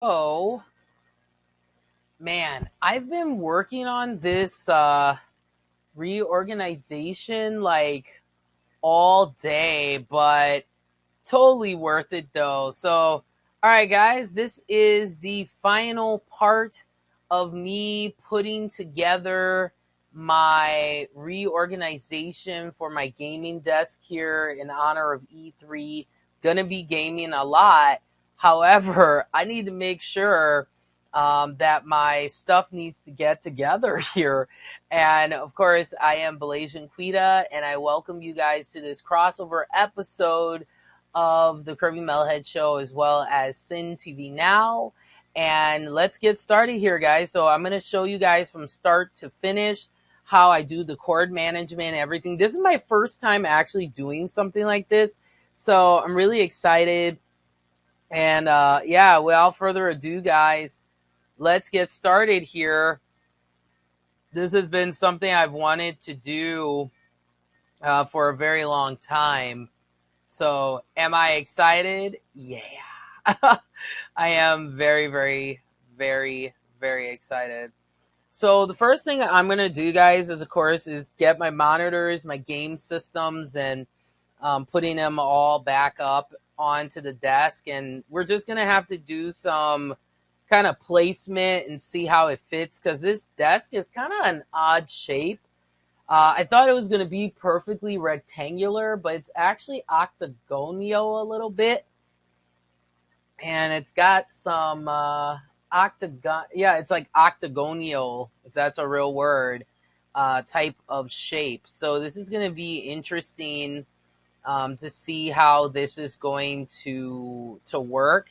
Oh, man, I've been working on this reorganization like all day, but totally worth it though. So, all right, guys, this is the final part of me putting together my reorganization for my gaming desk here in honor of E3. Gonna be gaming a lot. However, I need to make sure that my stuff needs to get together here. And of course, I am Blasian Quita, and I welcome you guys to this crossover episode of the Kirby Metalhead Show as well as Sin TV Now. And let's get started here, guys. So I'm going to show you guys from start to finish how I do the cord management and everything. This is my first time actually doing something like this. So I'm really excited. And yeah, without further ado, guys, let's get started here. This has been something I've wanted to do for a very long time. So, am I excited? Yeah. I am very, very, very, very excited. So, the first thing I'm going to do, guys, is of course, is get my monitors, my game systems, and putting them all back up onto the desk. And we're just going to have to do some kind of placement and see how it fits because this desk is kind of an odd shape. I thought it was going to be perfectly rectangular, but it's actually octagonal a little bit. And it's got some octagon. Yeah, it's like octagonal, if that's a real word, type of shape. So this is going to be interesting to see how this is going to work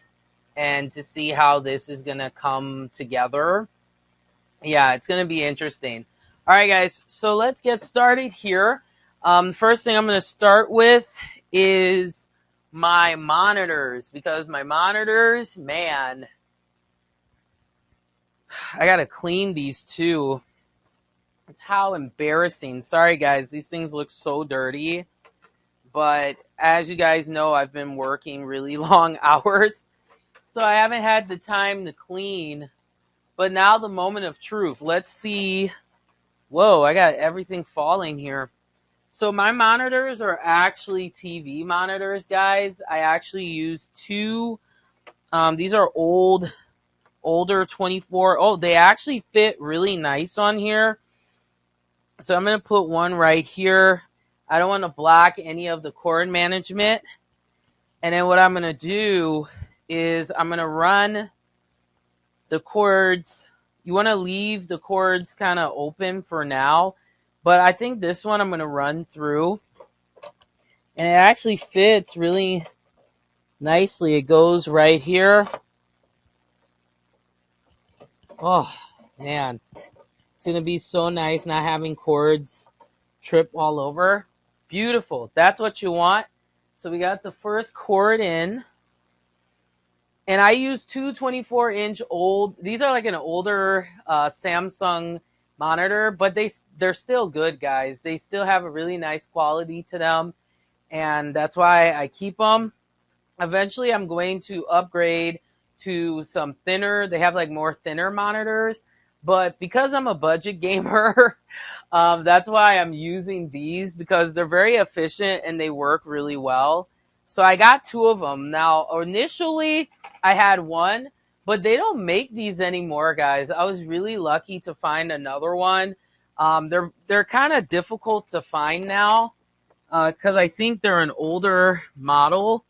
and to see how this is going to come together. Yeah, it's going to be interesting. All right, guys, so let's get started here. The first thing I'm going to start with is my monitors, because my monitors, man, I got to clean these too. How embarrassing. Sorry, guys, these things look so dirty. But as you guys know, I've been working really long hours, so I haven't had the time to clean. But now the moment of truth. Let's see. Whoa, I got everything falling here. So my monitors are actually TV monitors, guys. I actually use two. These are older 24. Oh, they actually fit really nice on here. So I'm going to put one right here. I don't want to block any of the cord management. And then what I'm going to do is I'm going to run the cords. You want to leave the cords kind of open for now. But I think this one I'm going to run through. And it actually fits really nicely. It goes right here. Oh, man. It's going to be so nice not having cords trip all over. Beautiful. That's what you want. So we got the first cord in. And I use two 24-inch old. These are like an older Samsung monitor, but they're still good, guys. They still have a really nice quality to them. And that's why I keep them. Eventually, I'm going to upgrade to some thinner. They have like more thinner monitors. But because I'm a budget gamer, that's why I'm using these because they're very efficient and they work really well. So I got two of them. Now, initially, I had one, but they don't make these anymore, guys. I was really lucky to find another one. They're kind of difficult to find now because I think they're an older model.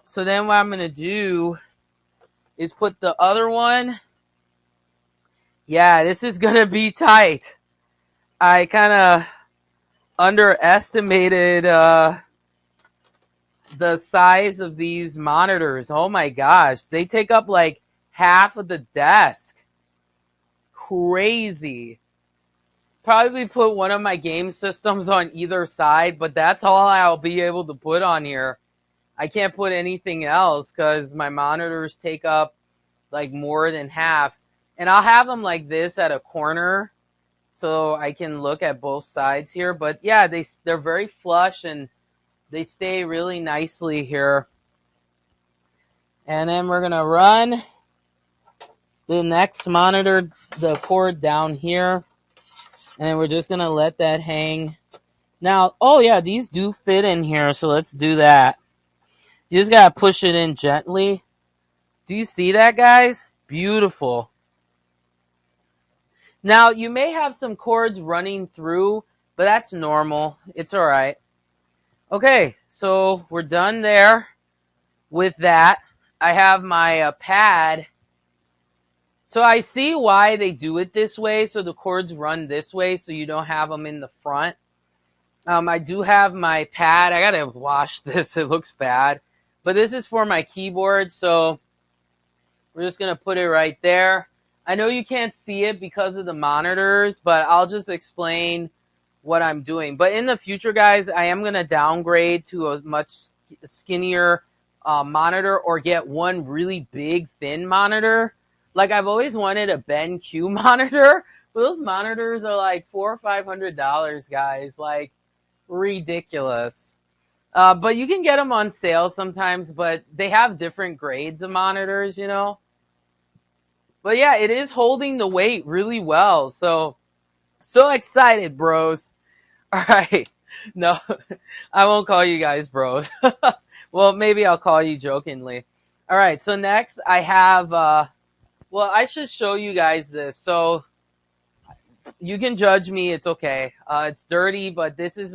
So then what I'm going to do is put the other one. Yeah, this is going to be tight. I kind of underestimated the size of these monitors. Oh my gosh. They take up like half of the desk. Crazy. Probably put one of my game systems on either side, but that's all I'll be able to put on here. I can't put anything else because my monitors take up like more than half. And I'll have them like this at a corner so I can look at both sides here. But yeah, they're very flush and they stay really nicely here. And then we're going to run the next monitor, the cord down here, and then we're just going to let that hang. Now, oh yeah, these do fit in here, so let's do that. You just got to push it in gently. Do you see that, guys? Beautiful. Now, you may have some cords running through, but that's normal. It's all right. Okay, so we're done there with that. I have my pad. So I see why they do it this way, so the cords run this way, so you don't have them in the front. I do have my pad. I got to wash this. It looks bad. But this is for my keyboard, so we're just going to put it right there. I know you can't see it because of the monitors, but I'll just explain what I'm doing. But in the future, guys, I am going to downgrade to a much skinnier monitor or get one really big, thin monitor. Like, I've always wanted a BenQ monitor, but those monitors are like $400 or $500, guys. Like, ridiculous. But you can get them on sale sometimes, but they have different grades of monitors, you know. But yeah, it is holding the weight really well. So excited, bros. All right. No, I won't call you guys bros. Well, maybe I'll call you jokingly. All right. So next I have, well, I should show you guys this. So you can judge me. It's okay. It's dirty, but this is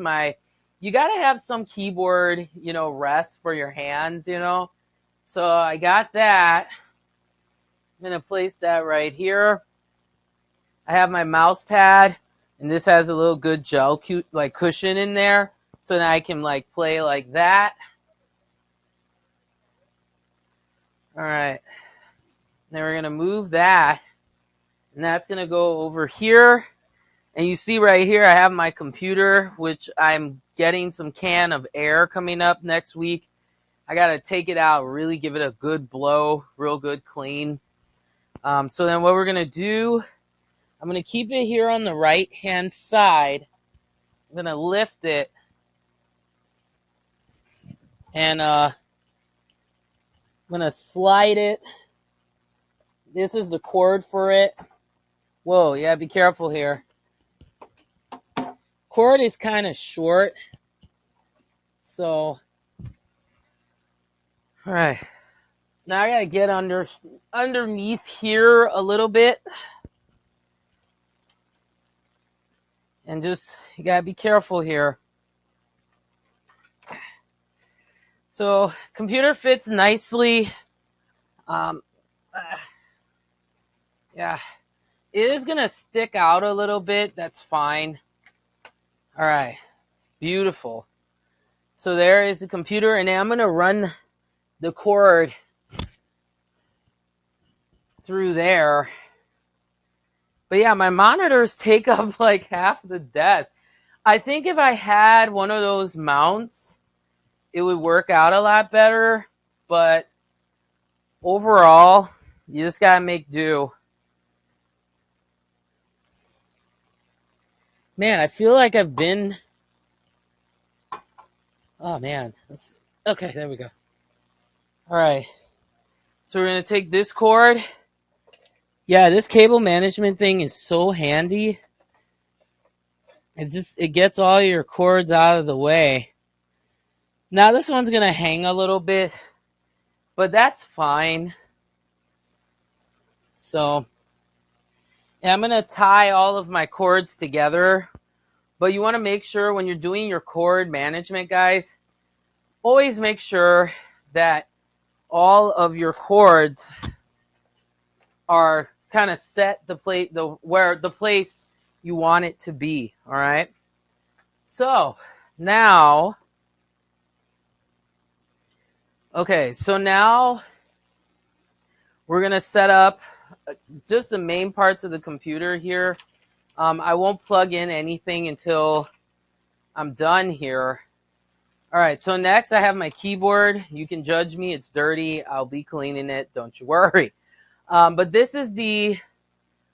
you got to have some keyboard, you know, rest for your hands, you know. So I got that. I'm going to place that right here. I have my mouse pad, and this has a little good gel like cushion in there. So now I can like play like that. All right. Then we're going to move that, and that's going to go over here. And you see right here, I have my computer, which I'm getting some can of air coming up next week. I got to take it out, really give it a good blow, real good clean. So then what we're going to do, I'm going to keep it here on the right-hand side. I'm going to lift it. And I'm going to slide it. This is the cord for it. Whoa, yeah, be careful here. Cord is kind of short. So, all right. Now I got to get underneath here a little bit. And just, you got to be careful here. So, computer fits nicely. Yeah. It is going to stick out a little bit. That's fine. All right. Beautiful. So there is the computer. And now I'm going to run the cord through there. But yeah, my monitors take up like half the desk. I think if I had one of those mounts, it would work out a lot better. But overall, you just got to make do. Man, I feel like I've been... Oh, man. Okay, there we go. All right. So we're going to take this cord. Yeah, this cable management thing is so handy. It gets all your cords out of the way. Now this one's going to hang a little bit, but that's fine. So, and I'm going to tie all of my cords together. But you want to make sure when you're doing your cord management, guys, always make sure that all of your cords are kind of set the place you want it to be. All right. So now, okay. So now we're gonna set up just the main parts of the computer here. I won't plug in anything until I'm done here. All right, so next I have my keyboard. You can judge me. It's dirty. I'll be cleaning it. Don't you worry. But this is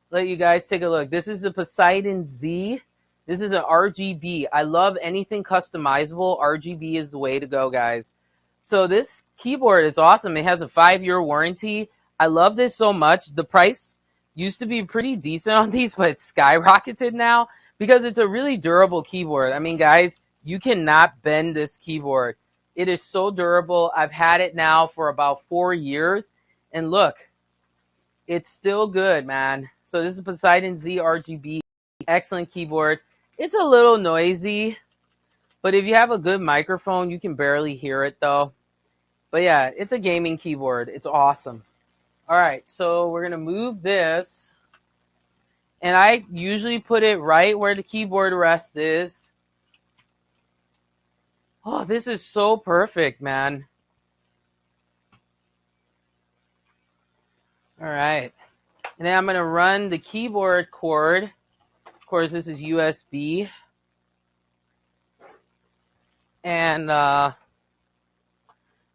let you guys take a look. This is the Poseidon Z. This is an RGB. I love anything customizable. RGB is the way to go, guys. So this keyboard is awesome. It has a 5-year warranty. I love this so much. The price used to be pretty decent on these, but it's skyrocketed now because it's a really durable keyboard. I mean, guys, you cannot bend this keyboard. It is so durable. I've had it now for about 4 years, and look, it's still good, man. So this is Poseidon Z RGB. Excellent keyboard. It's a little noisy, but if you have a good microphone, you can barely hear it though. But yeah, it's a gaming keyboard. It's awesome. All right, so we're going to move this. And I usually put it right where the keyboard rest is. Oh, this is so perfect, man. All right. And then I'm going to run the keyboard cord. Of course, this is USB. And I'm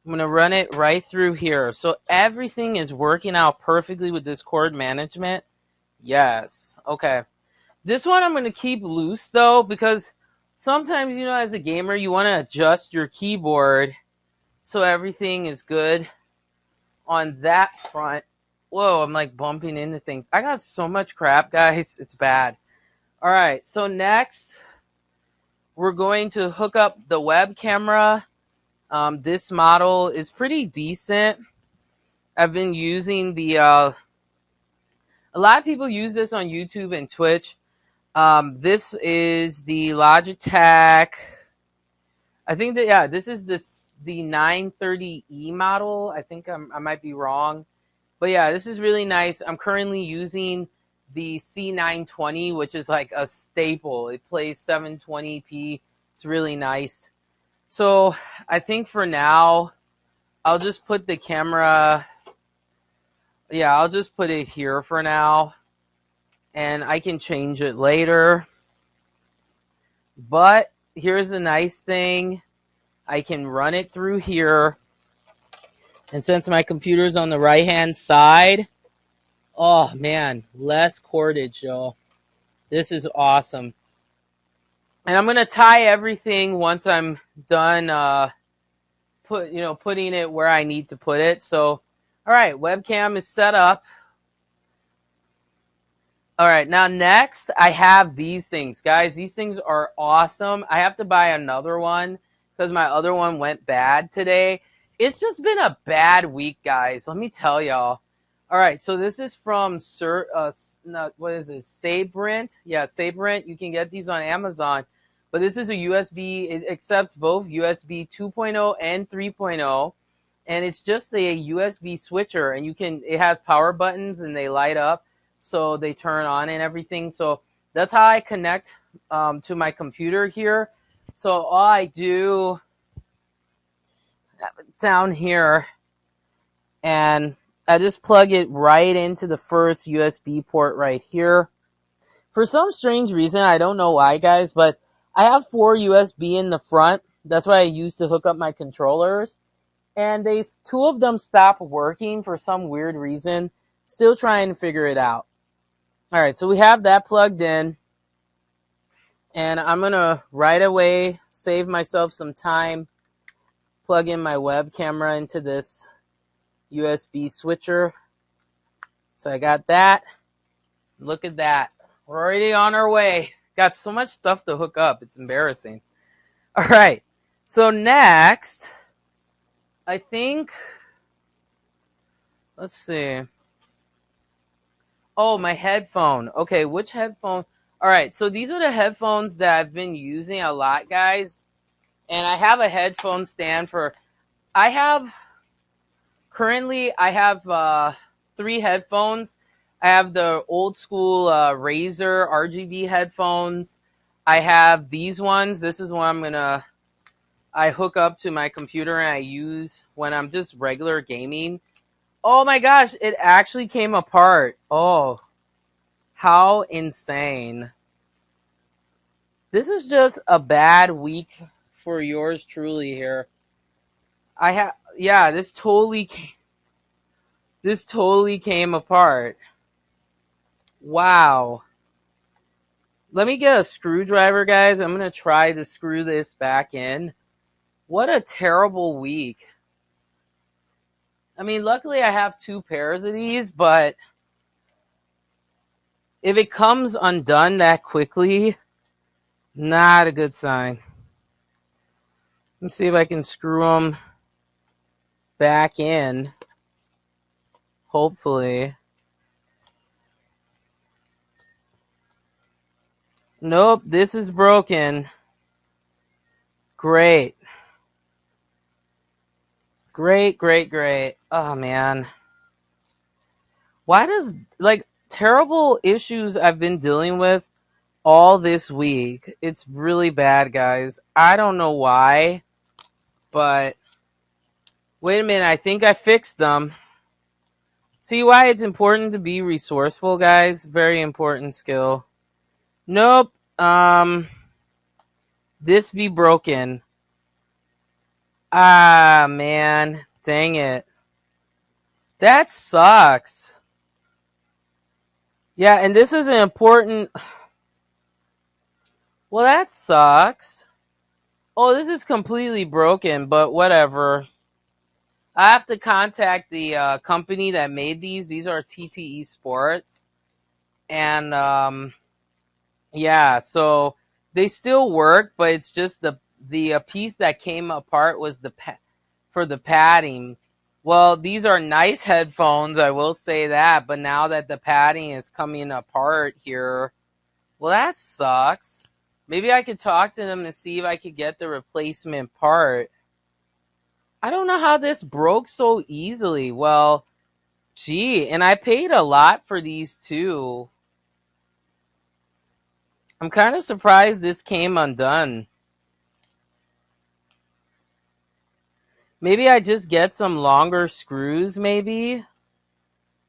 going to run it right through here. So everything is working out perfectly with this cord management. Yes. Okay. This one I'm going to keep loose, though, because sometimes, you know, as a gamer, you want to adjust your keyboard so everything is good on that front. Whoa, I'm like bumping into things. I got so much crap, guys. It's bad. All right, so next, we're going to hook up the web camera. This model is pretty decent. I've been using the... a lot of people use this on YouTube and Twitch. This is the Logitech. I think that, yeah, this is the 930E model. I think I might be wrong. But yeah, this is really nice. I'm currently using the C920, which is like a staple. It plays 720p. It's really nice. So I think for now, I'll just put the camera... Yeah, I'll just put it here for now. And I can change it later. But here's the nice thing. I can run it through here. And since my computer's on the right-hand side, oh, man, less cordage, y'all. This is awesome. And I'm going to tie everything once I'm done putting it where I need to put it. So, all right, webcam is set up. All right, now next, I have these things. Guys, these things are awesome. I have to buy another one because my other one went bad today. It's just been a bad week, guys. Let me tell y'all. All right, so this is from what is it? Sabrent. Yeah, Sabrent. You can get these on Amazon. But this is a USB. It accepts both USB 2.0 and 3.0. And it's just a USB switcher. And it has power buttons and they light up. So they turn on and everything. So that's how I connect to my computer here. So all I do down here, and I just plug it right into the first USB port right here. For some strange reason, I don't know why, guys, but I have 4 USB in the front. That's what I use to hook up my controllers. And 2 of them stopped working for some weird reason. Still trying to figure it out. All right, so we have that plugged in. And I'm going to right away save myself some time, plug in my web camera into this USB switcher. So I got that. Look at that. We're already on our way. Got so much stuff to hook up. It's embarrassing. All right. So next, I think, let's see. Oh, my headphone. Okay, which headphone? All right, so these are the headphones that I've been using a lot, guys. And I have a headphone stand currently I have 3 headphones. I have the old school Razer RGB headphones. I have these ones. This is one I hook up to my computer and I use when I'm just regular gaming. Oh my gosh, it actually came apart. Oh, how insane. This is just a bad week for yours truly here. This totally came apart. Wow. Let me get a screwdriver, guys. I'm going to try to screw this back in. What a terrible week. I mean, luckily I have 2 pairs of these, but if it comes undone that quickly, not a good sign. Let's see if I can screw them back in. Hopefully. Nope, this is broken. Great. Great, great, great. Oh, man. Why does, like, terrible issues I've been dealing with all this week? It's really bad, guys. I don't know why, but wait a minute. I think I fixed them. See why it's important to be resourceful, guys? Very important skill. Nope. This be broken. Ah, man. Dang it. That sucks. Yeah, and this is an important... Well, that sucks. Oh, this is completely broken, but whatever. I have to contact the company that made these. These are TTE Sports. And, yeah, so they still work, but it's just the piece that came apart was for the padding. Well, these are nice headphones, I will say that, but now that the padding is coming apart here, well, that sucks. Maybe I could talk to them to see if I could get the replacement part. I don't know how this broke so easily. Well, gee, and I paid a lot for these too. I'm kind of surprised this came undone. Maybe I just get some longer screws, maybe?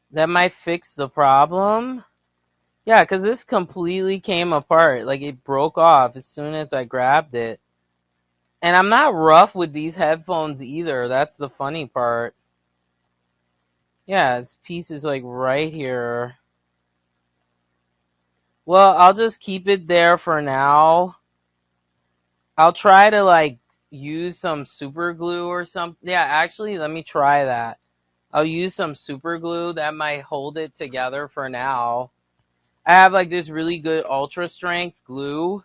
That might fix the problem. Yeah, because this completely came apart. Like, it broke off as soon as I grabbed it. And I'm not rough with these headphones either. That's the funny part. Yeah, this piece is like right here. Well, I'll just keep it there for now. I'll try to like use some super glue or something. Yeah, actually, let me try that. I'll use some super glue that might hold it together for now. I have like this really good ultra strength glue,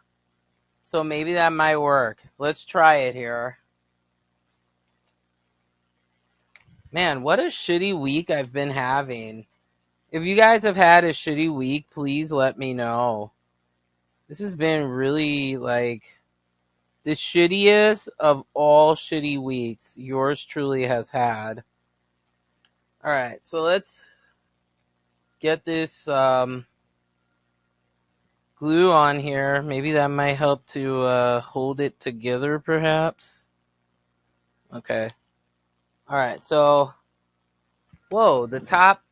so maybe that might work. Let's try it here. Man, what a shitty week I've been having. If you guys have had a shitty week, please let me know. This has been really like the shittiest of all shitty weeks yours truly has had. Alright, so let's get this glue on here. Maybe that might help to hold it together, perhaps. Okay. Alright, so... Whoa, the top,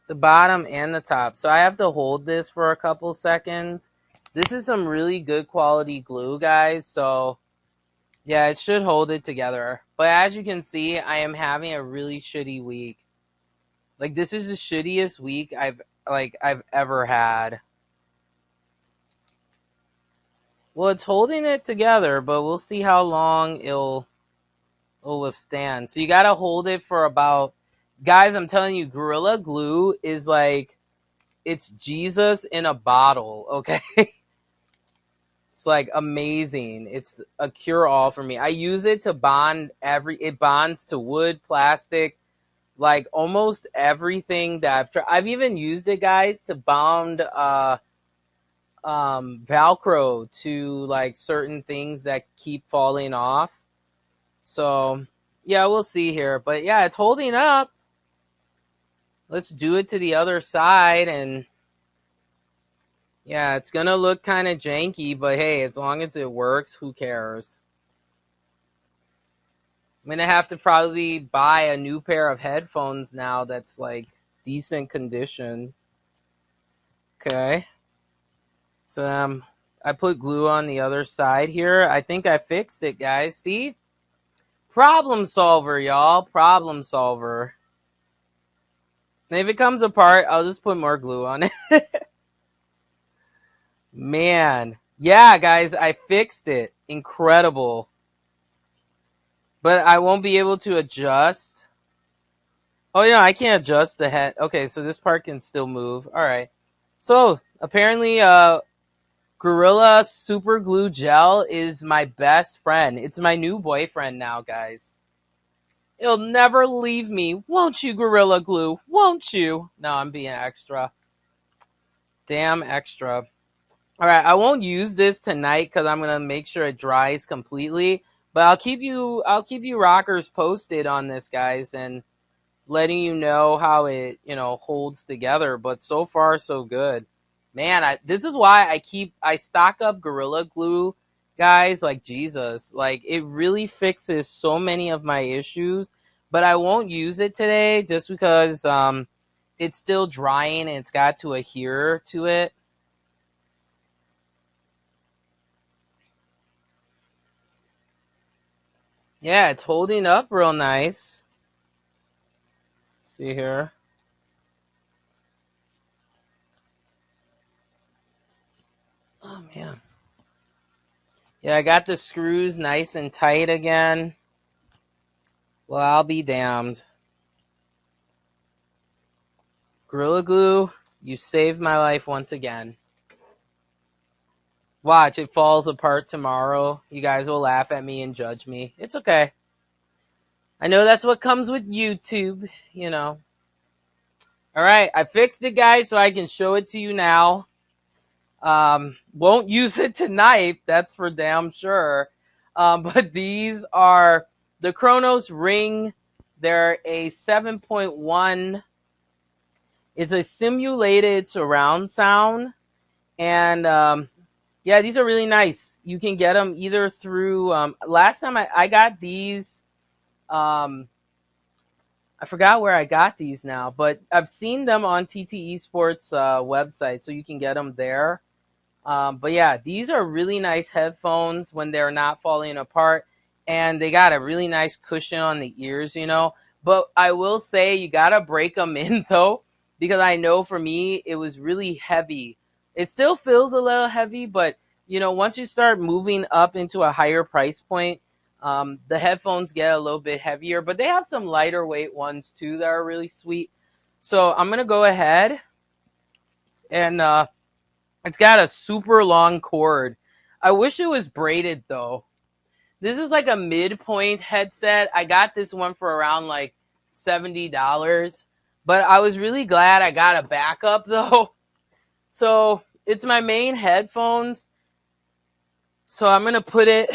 the bottom, and the top. So I have to hold this for a couple seconds. This is some really good quality glue, guys. So, yeah, it should hold it together. But as you can see, I am having a really shitty week. Like, this is the shittiest week I've ever had. Well, it's holding it together, but we'll see how long it'll withstand. So you gotta hold it for about... Guys, I'm telling you, Gorilla Glue is like... It's Jesus in a bottle, okay? It's like amazing. It's a cure-all for me. I use it to bond it bonds to wood, plastic, like almost everything that I've tried. I've even used it, guys, to bond Velcro to like certain things that keep falling off. So yeah, we'll see here. But yeah, it's holding up. Let's do it to the other side, and yeah, it's gonna look kind of janky, but hey, as long as it works, who cares? I'm gonna have to probably buy a new pair of headphones now that's like decent condition. Okay. So I put glue on the other side here. I think I fixed it, guys. See? Problem solver, y'all. Problem solver. And if it comes apart, I'll just put more glue on it. Man. Yeah, guys, I fixed it. Incredible. But I won't be able to adjust. Oh yeah, I can't adjust the head. Okay, so this part can still move. All right. So apparently, Gorilla Super Glue Gel is my best friend. It's my new boyfriend now, guys. It'll never leave me. Won't you, Gorilla Glue? Won't you? No, I'm being extra. Damn extra. All right, I won't use this tonight because I'm gonna make sure it dries completely. But I'll keep you rockers posted on this, guys, and letting you know how it holds together. But so far so good, man. This is why I stock up Gorilla Glue, guys, like Jesus. Like it really fixes so many of my issues. But I won't use it today just because it's still drying and it's got to adhere to it. Yeah, it's holding up real nice. See here. Oh man. Yeah, I got the screws nice and tight again. Well, I'll be damned. Gorilla Glue, you saved my life once again. Watch, it falls apart tomorrow. You guys will laugh at me and judge me. It's okay. I know that's what comes with YouTube. Alright, I fixed it, guys, so I can show it to you now. Won't use it tonight, that's for damn sure. But these are the Chronos Ring. They're a 7.1. It's a simulated surround sound. And yeah, these are really nice. You can get them either through. Last time I got these, I forgot where I got these now, but I've seen them on TTE Sports website, so you can get them there. But yeah, these are really nice headphones when they're not falling apart, and they got a really nice cushion on the ears. But I will say you gotta break them in though, because I know for me it was really heavy. It still feels a little heavy, but once you start moving up into a higher price point, the headphones get a little bit heavier. But they have some lighter weight ones too that are really sweet. So I'm gonna go ahead and it's got a super long cord. I wish it was braided though. This is like a midpoint headset. I got this one for around like $70. But I was really glad I got a backup though. So it's my main headphones. So I'm gonna put it,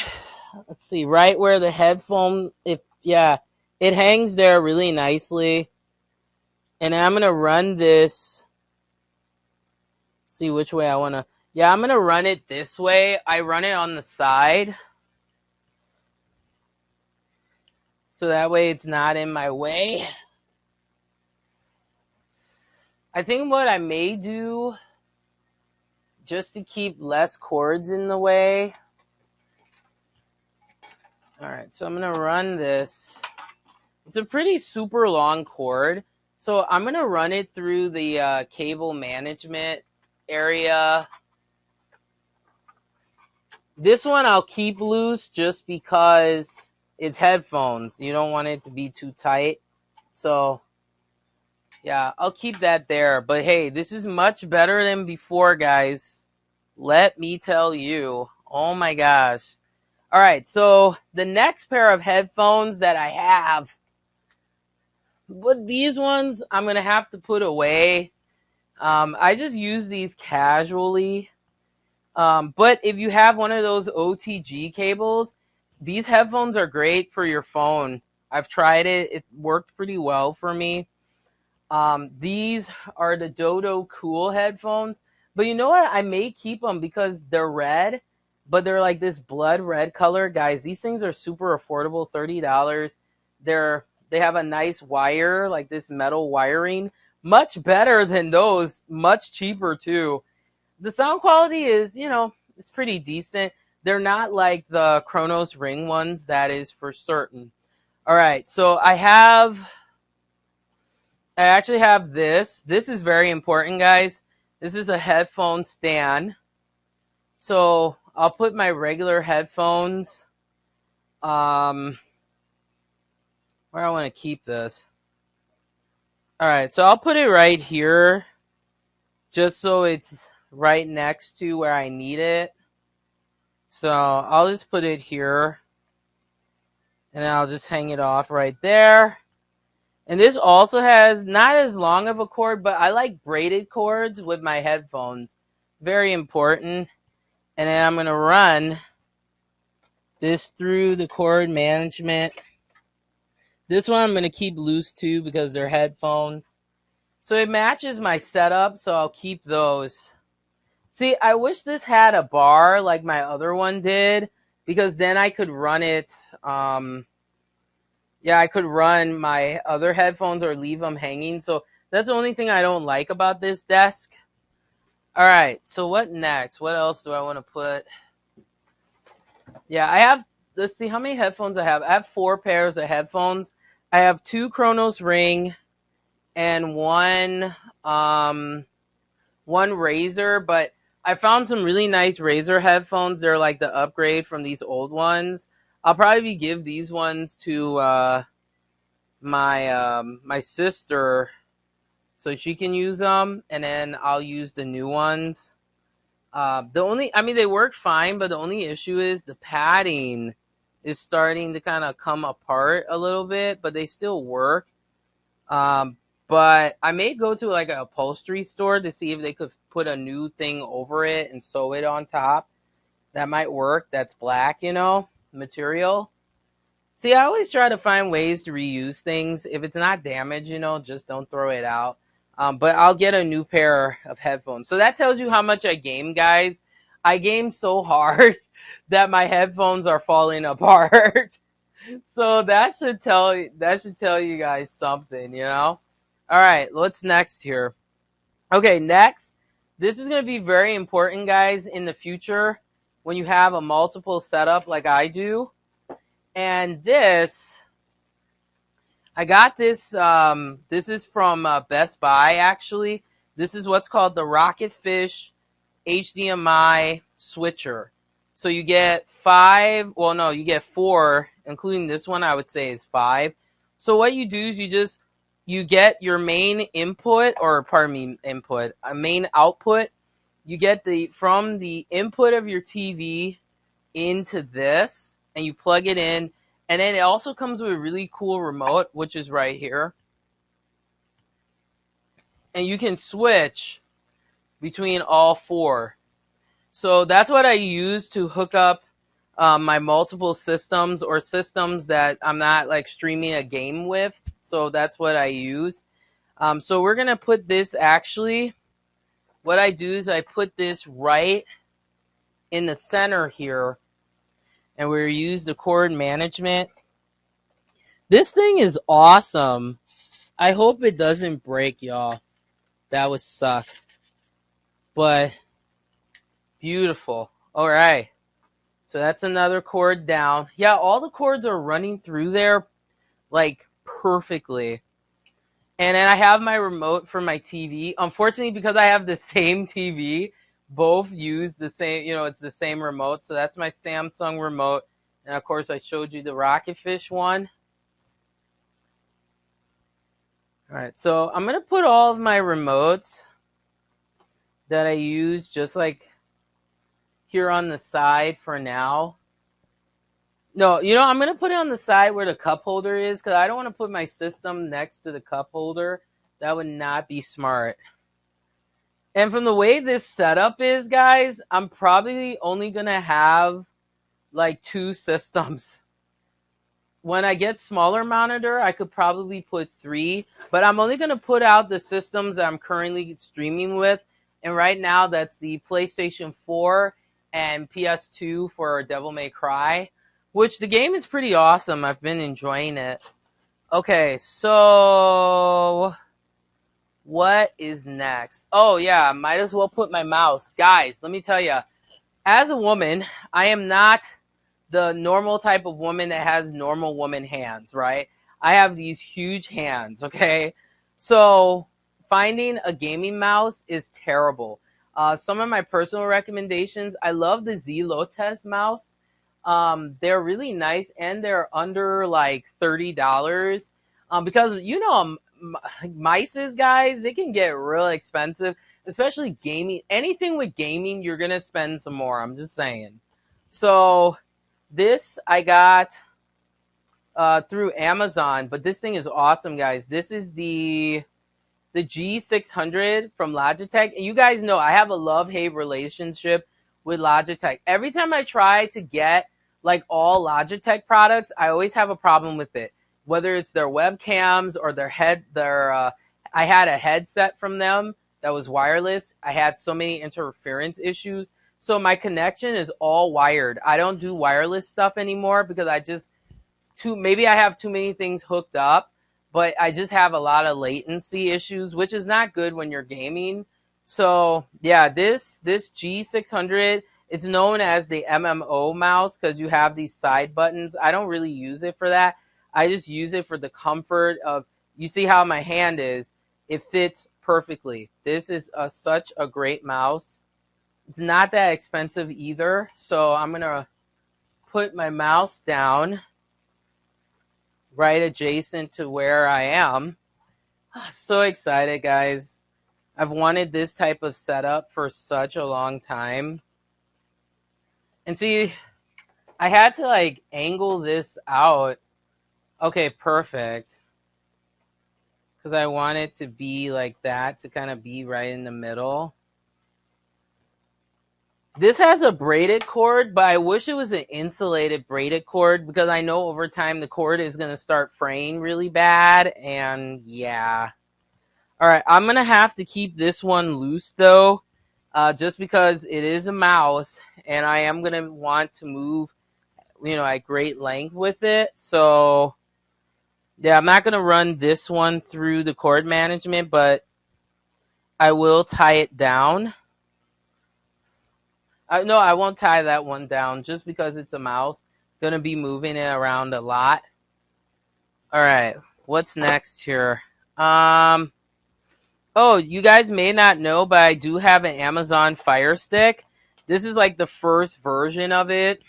let's see, right where the headphone, it hangs there really nicely. And I'm gonna run this, see which way I wanna, I'm gonna run it this way. I run it on the side. So that way it's not in my way. I think what I may do, just to keep less cords in the way. Alright, so I'm going to run this. It's a pretty super long cord. So I'm going to run it through the cable management area. This one I'll keep loose just because it's headphones. You don't want it to be too tight. So yeah, I'll keep that there. But hey, this is much better than before, guys. Let me tell you. Oh my gosh. All right, so the next pair of headphones that I have, but these ones I'm going to have to put away. I just use these casually. But if you have one of those OTG cables, these headphones are great for your phone. I've tried it. It worked pretty well for me. These are the Dodo Cool headphones. But you know what? I may keep them because they're red, but they're like this blood red color. Guys, these things are super affordable, $30. They have a nice wire, like this metal wiring. Much better than those, much cheaper too. The sound quality is, it's pretty decent. They're not like the Chronos Ring ones, that is for certain. All right, so I actually have this. This is very important, guys. This is a headphone stand. So I'll put my regular headphones where I want to keep this. All right, so I'll put it right here just so it's right next to where I need it. So I'll just put it here and I'll just hang it off right there. And this also has not as long of a cord, but I like braided cords with my headphones. Very important. And then I'm going to run this through the cord management. This one I'm going to keep loose too because they're headphones. So it matches my setup, so I'll keep those. See, I wish this had a bar like my other one did, because then I could run it. I could run my other headphones or leave them hanging. So that's the only thing I don't like about this desk. All right, so what next? What else do I want to put? Yeah, I have, let's see how many headphones I have. I have 4 pairs of headphones. I have 2 Chronos Ring and one Razer, but I found some really nice Razer headphones. They're like the upgrade from these old ones. I'll probably give these ones to my sister so she can use them, and then I'll use the new ones. They work fine, but the only issue is the padding is starting to kind of come apart a little bit, but they still work. But I may go to like an upholstery store to see if they could put a new thing over it and sew it on top. That might work. That's black, material. See, I always try to find ways to reuse things. If it's not damaged, just don't throw it out. But I'll get a new pair of headphones. So that tells you how much I game, guys. I game so hard that my headphones are falling apart. So that should tell you guys something, All right, what's next here? Okay, next. This is going to be very important, guys, in the future when you have a multiple setup like I do. And I got this. This is from Best Buy, actually. This is what's called the Rocketfish HDMI switcher. So you get 5. Well, no, you get 4, including this one. I would say is 5. So what you do is you get your main input, or pardon me, a main output. You get from the input of your TV into this, and you plug it in. And then it also comes with a really cool remote, which is right here. And you can switch between all 4. So that's what I use to hook up my multiple systems, or systems that I'm not like streaming a game with. So that's what I use. So we're going to put this, actually, what I do is I put this right in the center here. And we use the cord management. This thing is awesome. I hope it doesn't break, y'all. That would suck. But beautiful. All right. So that's another cord down. Yeah, all the cords are running through there like perfectly. And then I have my remote for my TV. Unfortunately, because I have the same TV, both use the same, it's the same remote. So that's my Samsung remote. And of course, I showed you the Rocketfish one. All right, so I'm going to put all of my remotes that I use just like here on the side for now. No, I'm going to put it on the side where the cup holder is, because I don't want to put my system next to the cup holder. That would not be smart. And from the way this setup is, guys, I'm probably only going to have like 2 systems. When I get smaller monitor, I could probably put 3, but I'm only going to put out the systems that I'm currently streaming with. And right now, that's the PlayStation 4 and PS2 for Devil May Cry, which the game is pretty awesome. I've been enjoying it. Okay, so what is next? Oh, yeah, might as well put my mouse. Guys, let me tell you, as a woman, I am not the normal type of woman that has normal woman hands, right? I have these huge hands, okay? So finding a gaming mouse is terrible. Some of my personal recommendations, I love the Vitesse mouse. They're really nice and they're under like $30. Because mices, guys, they can get real expensive, especially gaming. Anything with gaming, you're gonna spend some more. I'm just saying. So this I got through Amazon, but this thing is awesome, guys. This is the G600 from Logitech. And you guys know I have a love-hate relationship with Logitech. Every time I try to get like all Logitech products, I always have a problem with it. Whether it's their webcams or I had a headset from them that was wireless. I had so many interference issues. So my connection is all wired. I don't do wireless stuff anymore because maybe I have too many things hooked up, but I just have a lot of latency issues, which is not good when you're gaming. So yeah, this G600, it's known as the MMO mouse because you have these side buttons. I don't really use it for that. I just use it for the comfort of, you see how my hand is, it fits perfectly. This is such a great mouse. It's not that expensive either. So I'm going to put my mouse down right adjacent to where I am. I'm so excited, guys. I've wanted this type of setup for such a long time. And see, I had to like angle this out. Okay, perfect. Because I want it to be like that, to kind of be right in the middle. This has a braided cord, but I wish it was an insulated braided cord because I know over time the cord is going to start fraying really bad. And yeah. All right, I'm going to have to keep this one loose though, just because it is a mouse and I am going to want to move, at great length with it. So yeah, I'm not going to run this one through the cord management, but I will tie it down. No, I won't tie that one down just because it's a mouse. Going to be moving it around a lot. All right, what's next here? Oh, you guys may not know, but I do have an Amazon Fire Stick. This is like the first version of it,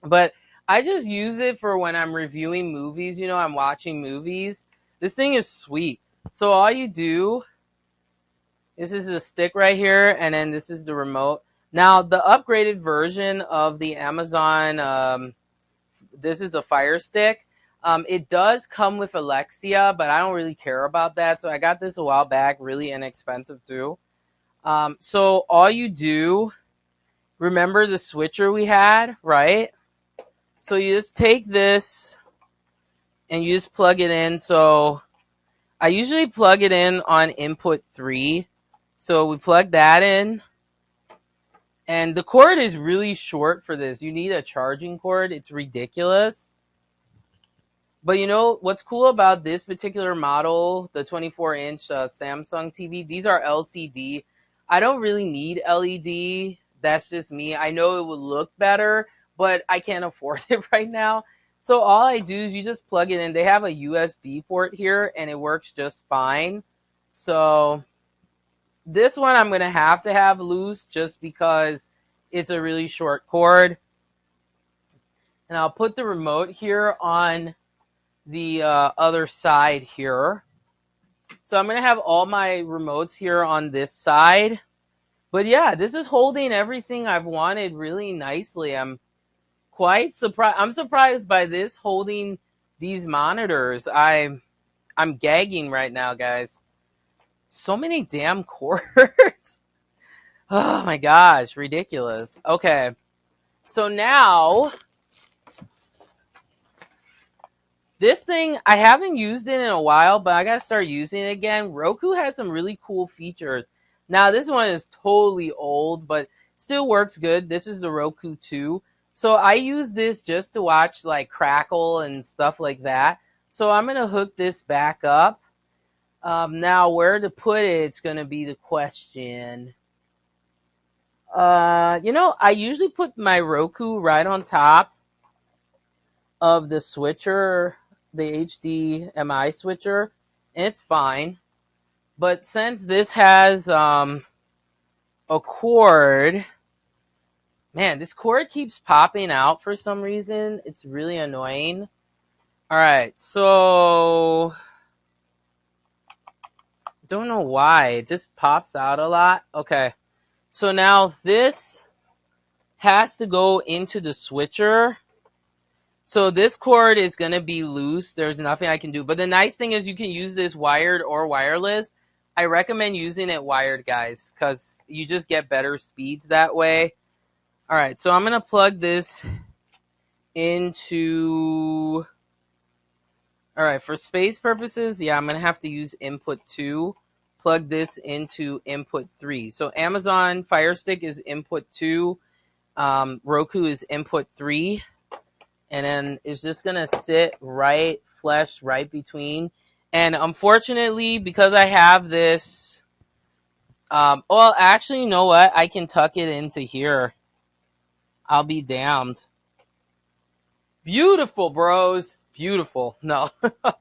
but I just use it for when I'm reviewing movies. I'm watching movies. This thing is sweet. So all you do, this is the stick right here, and then this is the remote. Now, the upgraded version of the Amazon, this is a Fire Stick. It does come with Alexia, but I don't really care about that. So I got this a while back, really inexpensive too. So all you do, remember the switcher we had, right? So you just take this and you just plug it in. So I usually plug it in on input 3. So we plug that in. And the cord is really short for this. You need a charging cord. It's ridiculous. But what's cool about this particular model, the 24-inch Samsung TV, these are LCD. I don't really need LED. That's just me. I know it would look better, but I can't afford it right now. So all I do is you just plug it in. They have a USB port here, and it works just fine. So this one I'm going to have loose just because it's a really short cord. And I'll put the remote here on the other side here. So I'm going to have all my remotes here on this side. But yeah, this is holding everything I've wanted really nicely. I'm quite surprised. I'm surprised by this holding these monitors. I'm gagging right now, guys. So many damn cords. Oh my gosh, ridiculous. Okay. So now, this thing, I haven't used it in a while, but I gotta start using it again. Roku has some really cool features. Now, this one is totally old, but still works good. This is the Roku 2. So I use this just to watch like Crackle and stuff like that. So I'm gonna hook this back up. Now, where to put it's gonna be the question. I usually put my Roku right on top of the switcher, the HDMI switcher, and it's fine. But since this has a cord, Man, this cord keeps popping out for some reason. It's really annoying. All right, so don't know why. It just pops out a lot. Okay, so now this has to go into the switcher. So this cord is going to be loose. There's nothing I can do. But the nice thing is you can use this wired or wireless. I recommend using it wired, guys, because you just get better speeds that way. All right, so I'm going to plug this into... All right, for space purposes, yeah, I'm going to have to use input 2. Plug this into input 3. So Amazon Fire Stick is input 2. Roku is input 3. And then it's just going to sit flush right between. And unfortunately, because I have this... well, actually, you know what? I can tuck it into here. I'll be damned. Beautiful, bros. Beautiful. No. All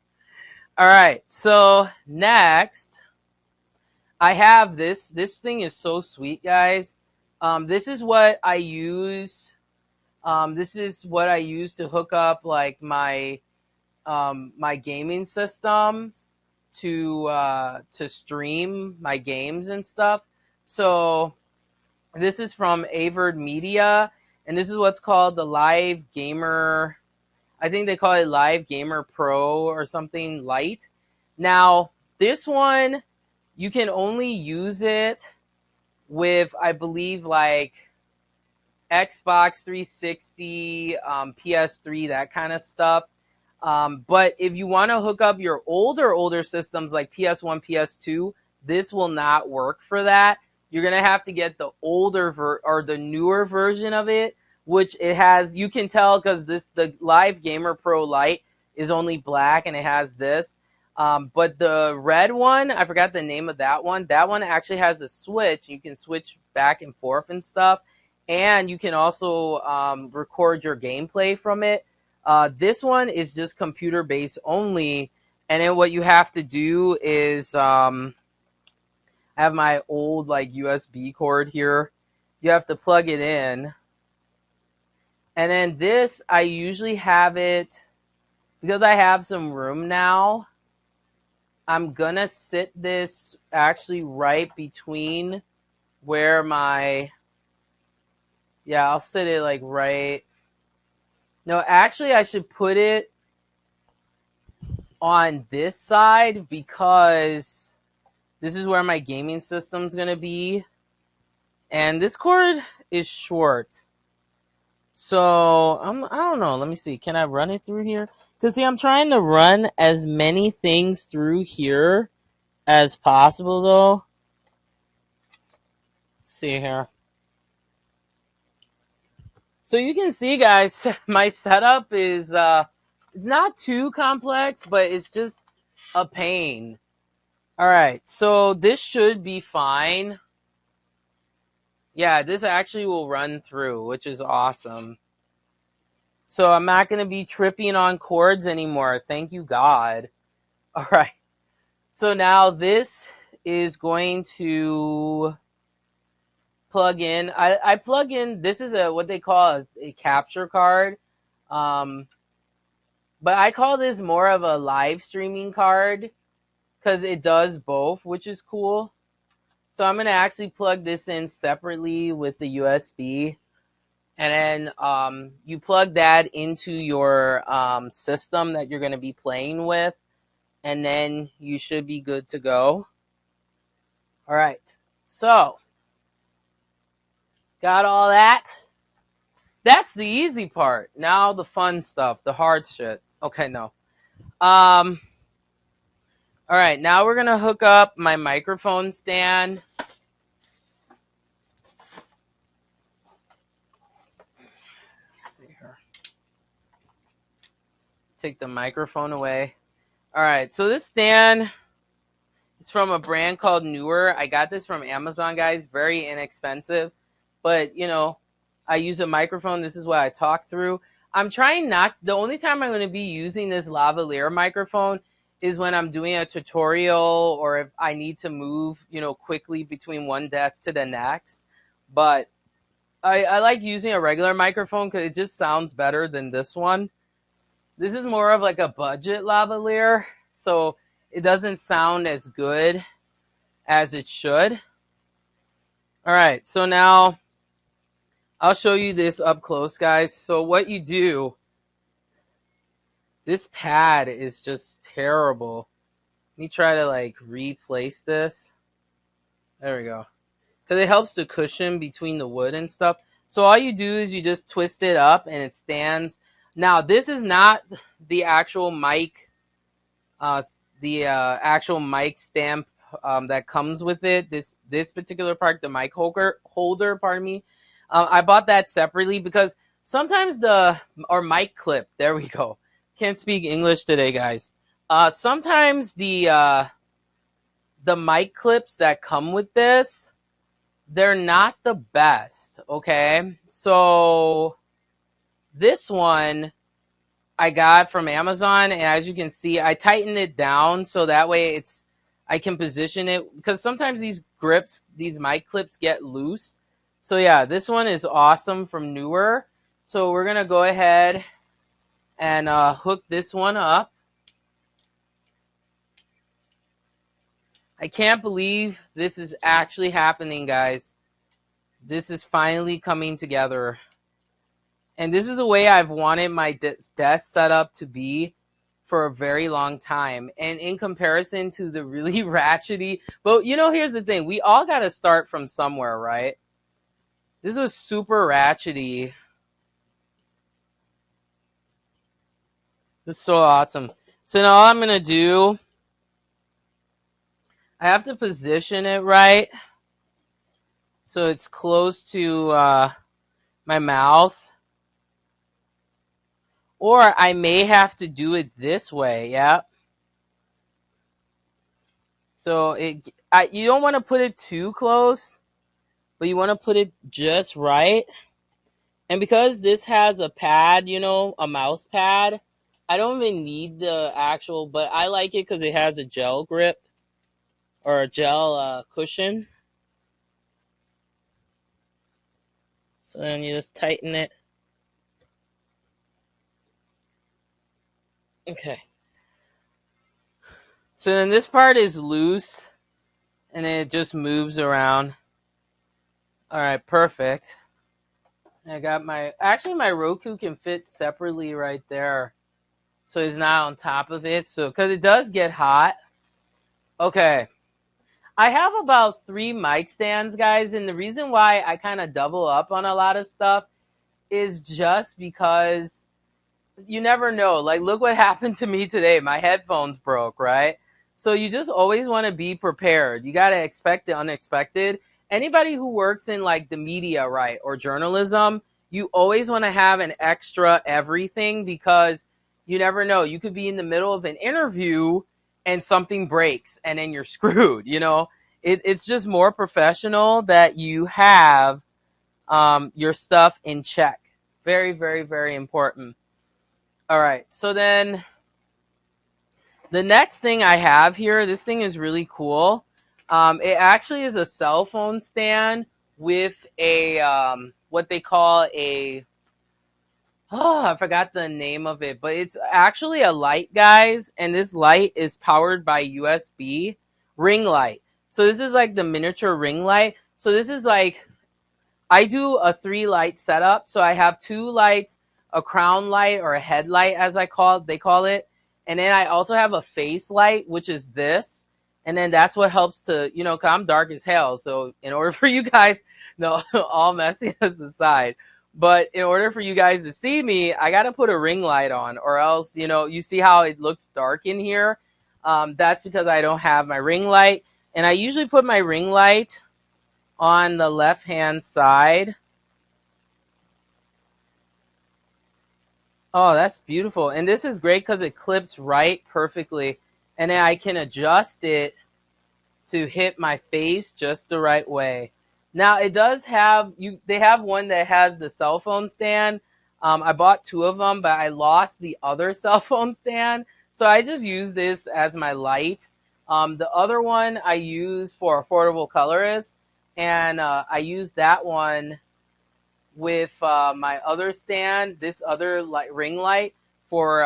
right. So next, I have this. This thing is so sweet, guys. This is what I use. This is what I use to hook up like my my gaming systems to stream my games and stuff. So this is from Averd Media, and this is what's called the Live Gamer. I think they call it Live Gamer Pro or something light. Now, this one, you can only use it with, I believe, like Xbox 360, PS3, that kind of stuff. But if you want to hook up your older systems like PS1, PS2, this will not work for that. You're going to have to get the older or the newer version of it, which it has, you can tell because the Live Gamer Pro Lite is only black and it has this. But the red one, I forgot the name of that one. That one actually has a switch. You can switch back and forth and stuff. And you can also record your gameplay from it. This one is just computer based only. And then what you have to do is, I have my old like USB cord here. You have to plug it in. And then this, I usually have it, because I have some room now, I'm gonna sit this actually right between where my, yeah, I'll sit it like right. No, actually I should put it on this side because this is where my gaming system's gonna be. And this cord is short. So, I don't know. Let me see. Can I run it through here? Because, see, I'm trying to run as many things through here as possible, though. Let's see here. So, you can see, guys, my setup is, it's not too complex, but it's just a pain. All right. So, this should be fine. Yeah, this actually will run through, which is awesome. So I'm not going to be tripping on cords anymore. Thank you, God. All right. So now this is going to plug in. I plug in, this is what they call a capture card. But I call this more of a live streaming card because it does both, which is cool. So I'm going to actually plug this in separately with the USB. And then you plug that into your system that you're going to be playing with. And then you should be good to go. All right. So, got all that? That's the easy part. Now the fun stuff, the hard shit. Okay, no. All right, now we're going to hook up my microphone stand. Take the microphone away. All right, so this stand is from a brand called Newer. I got this from Amazon, guys. Very inexpensive. But, you know, I use a microphone. This is what I talk through. I'm trying not... The only time I'm going to be using this lavalier microphone is when I'm doing a tutorial or if I need to move, you know, quickly between one desk to the next. But I like using a regular microphone because it just sounds better than this one. This is more of like a budget lavalier, so it doesn't sound as good as it should. All right, so now I'll show you this up close, guys. So what you do, this pad is just terrible. Let me try to like replace this. There we go. Because it helps to cushion between the wood and stuff. So all you do is you just twist it up and it stands. Now this is not the actual mic, uh, the actual mic stand that comes with it. This particular part, the mic holder, pardon me. I bought that separately because sometimes or mic clip. There we go. Can't speak English today, guys. Sometimes the mic clips that come with this, they're not the best, okay? So this one I got from Amazon, and as you can see, I tightened it down so that way I can position it, because sometimes these grips, these mic clips get loose. So yeah, this one is awesome from Newer. So we're gonna go ahead and hook this one up. I can't believe this is actually happening, guys. This is finally coming together. And this is the way I've wanted my desk setup to be for a very long time. And in comparison to the really ratchety, but here's the thing. We all got to start from somewhere, right? This was super ratchety. This is so awesome. So now all I'm going to do, I have to position it right so it's close to my mouth. Or I may have to do it this way, yeah. So you don't want to put it too close, but you want to put it just right. And because this has a pad, a mouse pad, I don't even need the actual, but I like it because it has a gel grip or a gel cushion. So then you just tighten it. Okay. So then this part is loose and it just moves around. All right, perfect. I got my Roku can fit separately right there. So it's not on top of it. So, because it does get hot. Okay. I have about 3 mic stands, guys. And the reason why I kind of double up on a lot of stuff is just because you never know. Like, look what happened to me today. My headphones broke, right? So you just always want to be prepared. You got to expect the unexpected. Anybody who works in like the media, right, or journalism, you always want to have an extra everything because you never know. You could be in the middle of an interview and something breaks and then you're screwed, It's just more professional that you have your stuff in check. Very, very, very important. All right, so then the next thing I have here, this thing is really cool. It actually is a cell phone stand with a what they call I forgot the name of it, but it's actually a light, guys, and this light is powered by USB ring light. So this is like the miniature ring light. So this is like, I do a 3 light setup. So I have 2 lights, a crown light or a headlight as they call it. And then I also have a face light, which is this. And then that's what helps to, cause I'm dark as hell. So in order for you guys, no, all messiness aside, but in order for you guys to see me, I got to put a ring light on or else, you see how it looks dark in here. That's because I don't have my ring light. And I usually put my ring light on the left-hand side. Oh, that's beautiful. And this is great because it clips right perfectly. And then I can adjust it to hit my face just the right way. Now, it does have, they have one that has the cell phone stand. I bought 2 of them, but I lost the other cell phone stand. So I just use this as my light. The other one I use for Affordable Colorist. And I use that one with my other stand, this other ring light for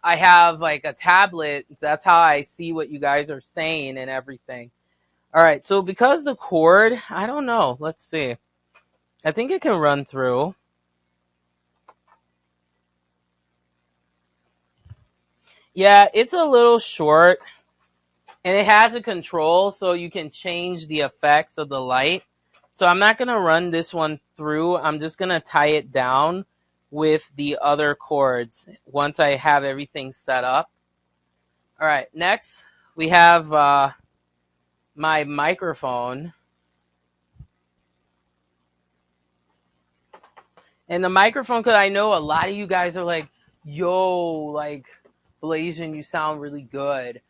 I have like a tablet. That's how I see what you guys are saying and everything. All right, so because the cord, I don't know. Let's see. I think it can run through. Yeah, it's a little short, and it has a control so you can change the effects of the light. So I'm not going to run this one through. I'm just going to tie it down with the other cords once I have everything set up. All right, next we have my microphone. And the microphone, because I know a lot of you guys are like, yo, like, Blasian, you sound really good.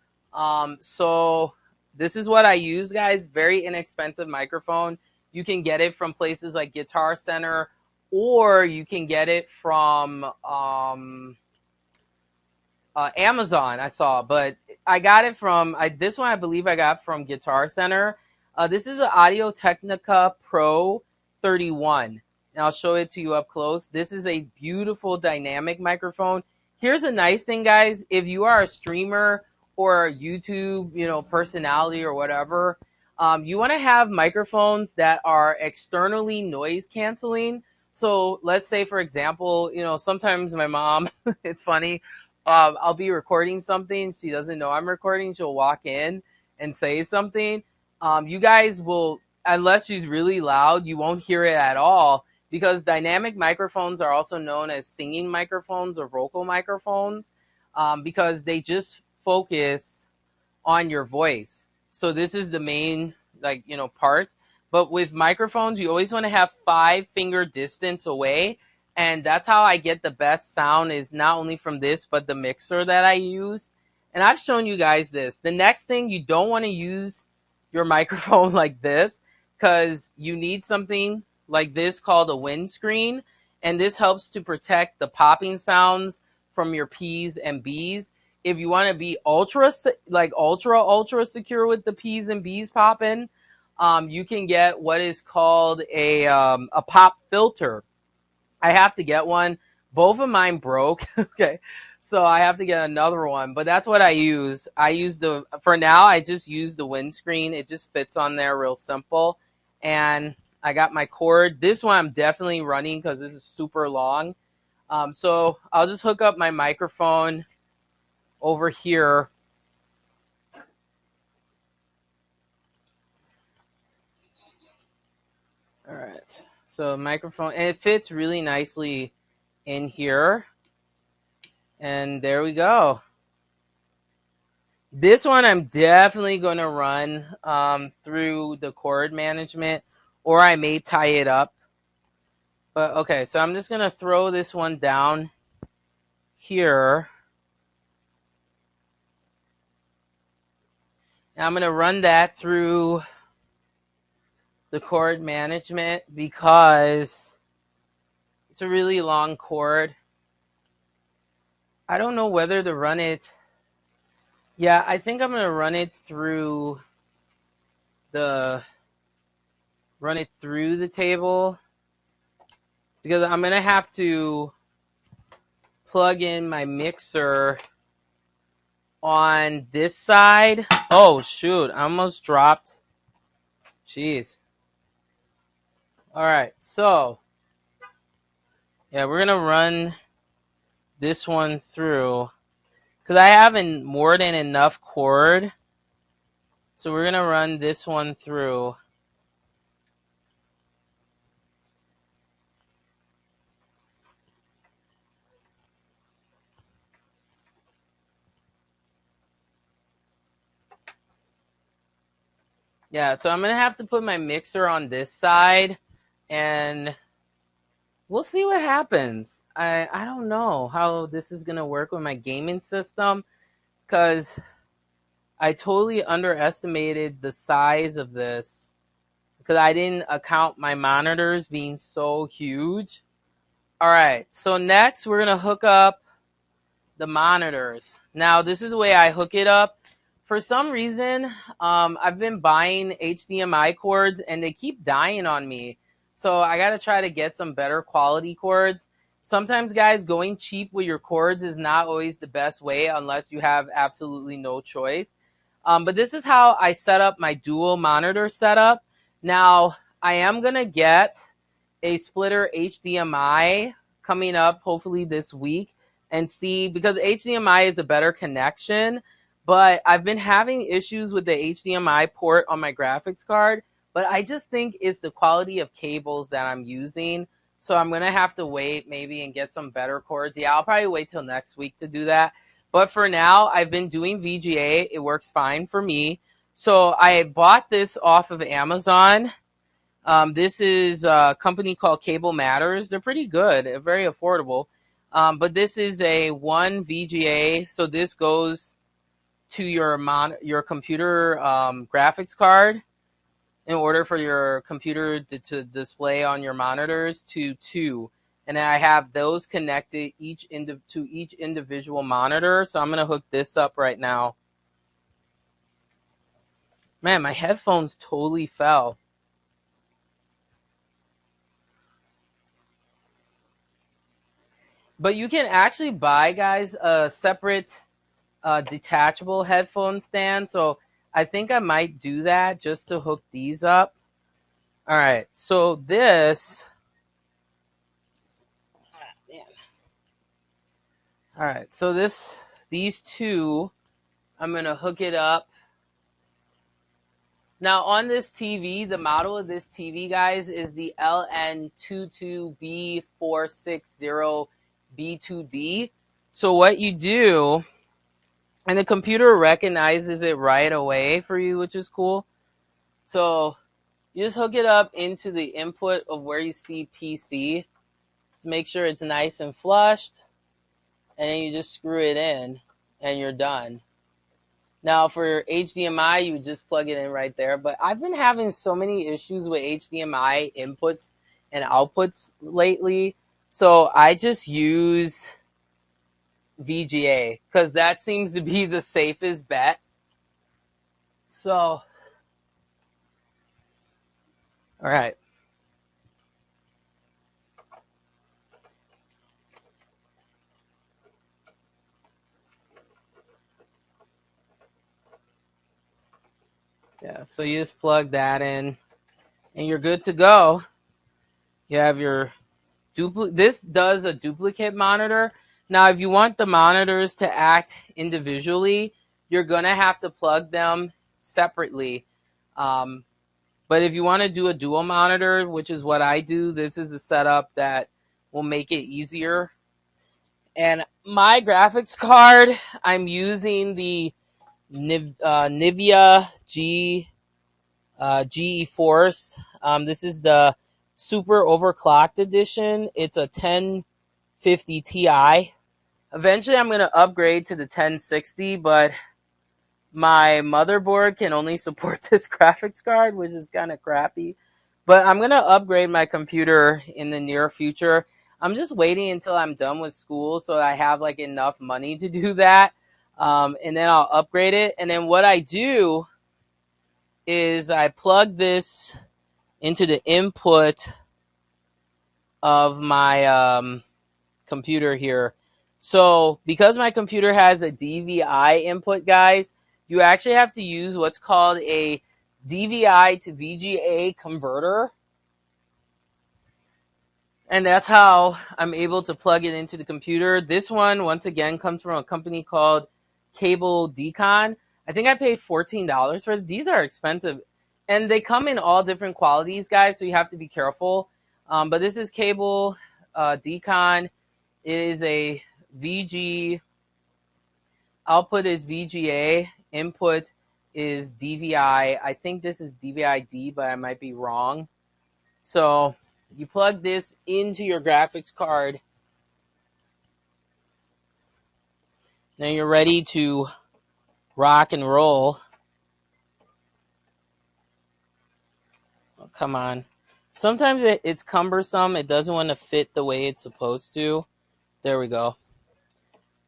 So this is what I use, guys. Very inexpensive microphone. You can get it from places like Guitar Center, or you can get it from Amazon, I saw. But I got it from, this one I believe I got from Guitar Center. This is an Audio Technica Pro 31. And I'll show it to you up close. This is a beautiful dynamic microphone. Here's a nice thing, guys. If you are a streamer or a YouTube, personality or whatever, you want to have microphones that are externally noise canceling. So let's say, for example, sometimes my mom, it's funny, I'll be recording something. She doesn't know I'm recording. She'll walk in and say something. You guys will, unless she's really loud, you won't hear it at all, because dynamic microphones are also known as singing microphones or vocal microphones, because they just focus on your voice. So this is the main, part. But with microphones, you always want to have 5-finger distance away. And that's how I get the best sound, is not only from this, but the mixer that I use. And I've shown you guys this. The next thing, you don't want to use your microphone like this, because you need something like this called a windscreen. And this helps to protect the popping sounds from your P's and B's. If you want to be ultra secure with the P's and B's popping, you can get what is called a pop filter. I have to get one. Both of mine broke. Okay. So I have to get another one, but that's what I use. For now, I just use the windscreen. It just fits on there real simple. And I got my cord. This one I'm definitely running because this is super long. So I'll just hook up my microphone over here. All right. So microphone, and it fits really nicely in here. And there we go. This one I'm definitely going to run through the cord management, or I may tie it up. But okay, so I'm just going to throw this one down here. And I'm going to run that through the cord management because it's a really long cord. I don't know whether to run it. Yeah, I think I'm going to run it through the table, because I'm going to have to plug in my mixer on this side. Oh, shoot. I almost dropped. Jeez. All right. So, yeah, we're going to run this one through because I have more than enough cord. So we're going to run this one through. Yeah, so I'm going to have to put my mixer on this side, and we'll see what happens. I don't know how this is going to work with my gaming system, because I totally underestimated the size of this, because I didn't account my monitors being so huge. All right, so next we're going to hook up the monitors. Now, this is the way I hook it up. For some reason, I've been buying HDMI cords and they keep dying on me. So I got to try to get some better quality cords. Sometimes, guys, going cheap with your cords is not always the best way unless you have absolutely no choice. But this is how I set up my dual monitor setup. Now, I am going to get a splitter HDMI coming up hopefully this week and see, because HDMI is a better connection, but I've been having issues with the HDMI port on my graphics card, but I just think it's the quality of cables that I'm using. So I'm going to have to wait maybe and get some better cords. Yeah, I'll probably wait till next week to do that. But for now, I've been doing VGA. It works fine for me. So I bought this off of Amazon. This is a company called Cable Matters. They're pretty good. They're very affordable. But this is a one VGA. So this goes to your computer graphics card in order for your computer to display on your monitors to two. And then I have those connected to each individual monitor. So I'm going to hook this up right now. Man, my headphones totally fell. But you can actually buy, guys, a separate detachable headphone stand. So I think I might do that just to hook these up. All right. So this. All right. So these two, I'm going to hook it up. Now on this TV, the model of this TV, guys, is the LN22B460B2D. So what you do, and the computer recognizes it right away for you, which is cool. So you just hook it up into the input of where you see PC. Just make sure it's nice and flushed. And then you just screw it in and you're done. Now for HDMI, you would just plug it in right there. But I've been having so many issues with HDMI inputs and outputs lately. So I just use VGA because that seems to be the safest bet. So, all right. Yeah, so you just plug that in and you're good to go. You have your this does a duplicate monitor. Now, if you want the monitors to act individually, you're going to have to plug them separately. But if you want to do a dual monitor, which is what I do, this is the setup that will make it easier. And my graphics card, I'm using the Nivea GE Force. This is the super overclocked edition. It's a 1050 Ti. Eventually, I'm going to upgrade to the 1060, but my motherboard can only support this graphics card, which is kind of crappy. But I'm going to upgrade my computer in the near future. I'm just waiting until I'm done with school so I have like enough money to do that. And then I'll upgrade it. And then what I do is I plug this into the input of my computer here. So because my computer has a DVI input, guys, you actually have to use what's called a DVI to VGA converter. And that's how I'm able to plug it into the computer. This one, once again, comes from a company called Cable Decon. I think I paid $14 for it. These are expensive. And they come in all different qualities, guys, so you have to be careful. But this is Cable Decon. It is a VG. Output is VGA. Input is DVI. I think this is DVI-D, but I might be wrong. So you plug this into your graphics card. Now you're ready to rock and roll. Oh, come on. Sometimes it's cumbersome. It doesn't want to fit the way it's supposed to. There we go.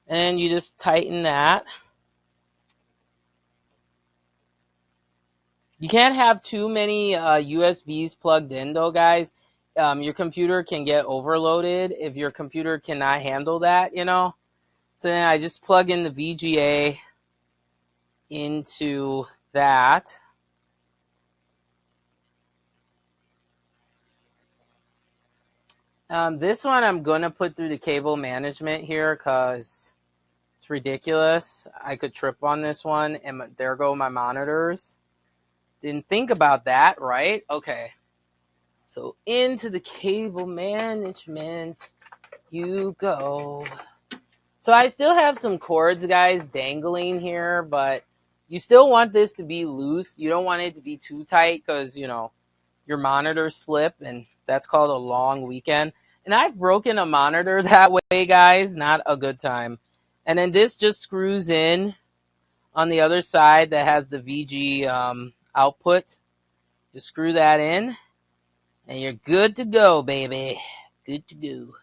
And you just tighten that. You can't have too many USBs plugged in, though, guys. your computer can get overloaded if your computer cannot handle that, you know. So then I just plug in the VGA into that. This one I'm going to put through the cable management here because it's ridiculous. I could trip on this one, and there go my monitors. Didn't think about that, right? Okay. So into the cable management you go. So I still have some cords, guys, dangling here, but you still want this to be loose. You don't want it to be too tight because, you know, your monitors slip, and that's called a long weekend. And I've broken a monitor that way, guys. Not a good time. And then this just screws in on the other side that has the VG output. Just screw that in, and you're good to go, baby. Good to go.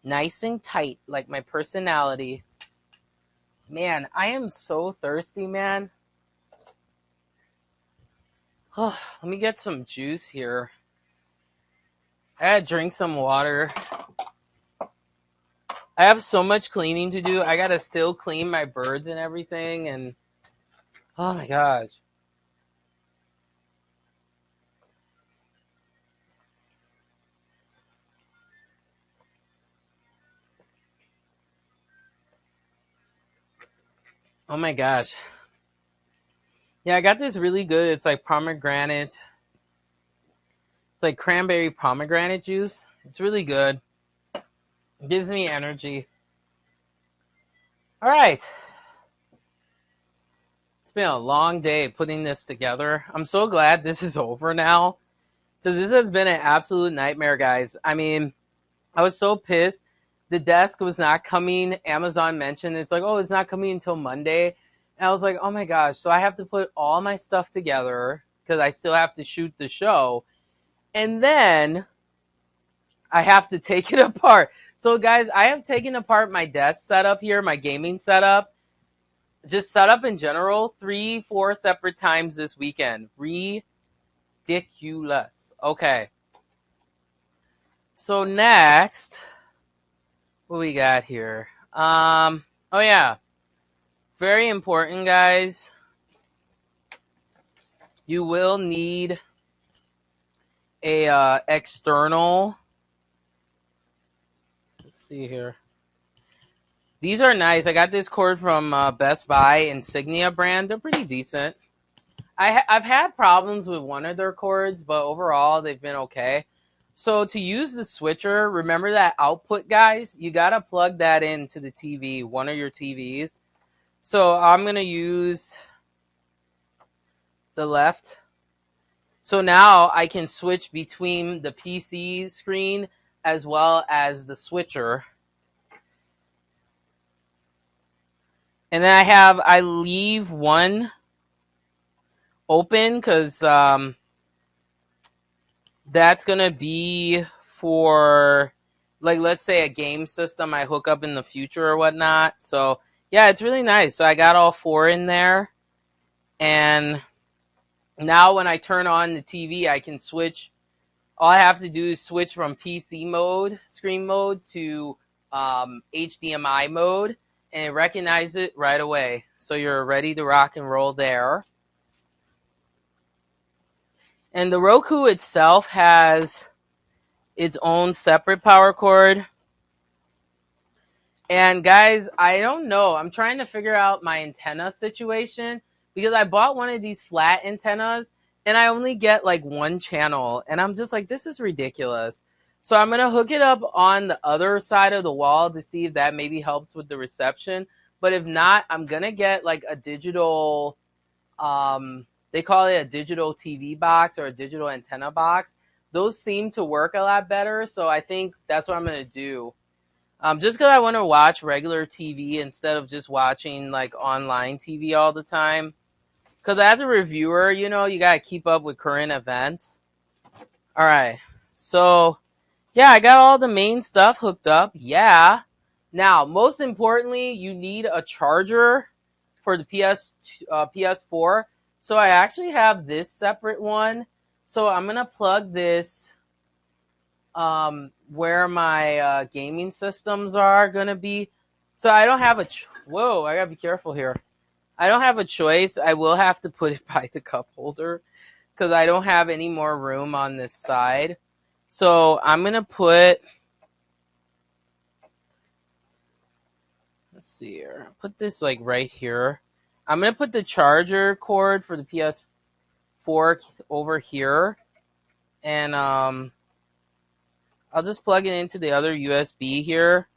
Nice and tight, like my personality. Man, I am so thirsty, man. Oh, let me get some juice here. I gotta drink some water. I have so much cleaning to do. I gotta still clean my birds and everything, and oh my gosh. Oh my gosh. Yeah, I got this really good. It's like pomegranate. It's like cranberry pomegranate juice. It's really good. It gives me energy. All right. It's been a long day putting this together. I'm so glad this is over now because this has been an absolute nightmare, guys. I mean, I was so pissed. The desk was not coming. Amazon mentioned it's like, oh, it's not coming until Monday. And I was like, oh my gosh. So I have to put all my stuff together because I still have to shoot the show. And then I have to take it apart. So guys, I have taken apart my desk setup here, my gaming setup. Just setup in general, 3-4 separate times this weekend. Ridiculous. Okay. So next, what we got here? Oh yeah. Very important, guys. You will need a external. Let's see here. These are nice. I got this cord from Best Buy, Insignia brand. They're pretty decent. I've had problems with one of their cords, but overall they've been okay. So to use the switcher, remember that output, guys? You got to plug that into the TV, one of your TVs. So I'm going to use the left. So now I can switch between the PC screen as well as the switcher. And then I leave one open because that's going to be for, like, let's say a game system I hook up in the future or whatnot. So, yeah, it's really nice. So I got all 4 in there. And now when I turn on the TV, I can switch. All I have to do is switch from PC mode, screen mode, to HDMI mode. And it recognizes it right away. So you're ready to rock and roll there. And the Roku itself has its own separate power cord. And guys, I don't know. I'm trying to figure out my antenna situation because I bought one of these flat antennas and I only get like one channel. And I'm just like, this is ridiculous. So I'm going to hook it up on the other side of the wall to see if that maybe helps with the reception. But if not, I'm going to get like a digital, they call it a digital TV box or a digital antenna box. Those seem to work a lot better. So I think that's what I'm going to do. Just because I want to watch regular TV instead of just watching like online TV all the time. Because as a reviewer, you know, you got to keep up with current events. All right. So, yeah, I got all the main stuff hooked up. Yeah. Now, most importantly, you need a charger for the PS4. So I actually have this separate one. So I'm going to plug this where my gaming systems are gonna be. So I don't have a whoa, I gotta be careful here. I don't have a choice. I will have to put it by the cup holder because I don't have any more room on this side. So I'm gonna put, let's see here, put this like right here. I'm gonna put the charger cord for the PS4 over here, and I'll just plug it into the other USB here.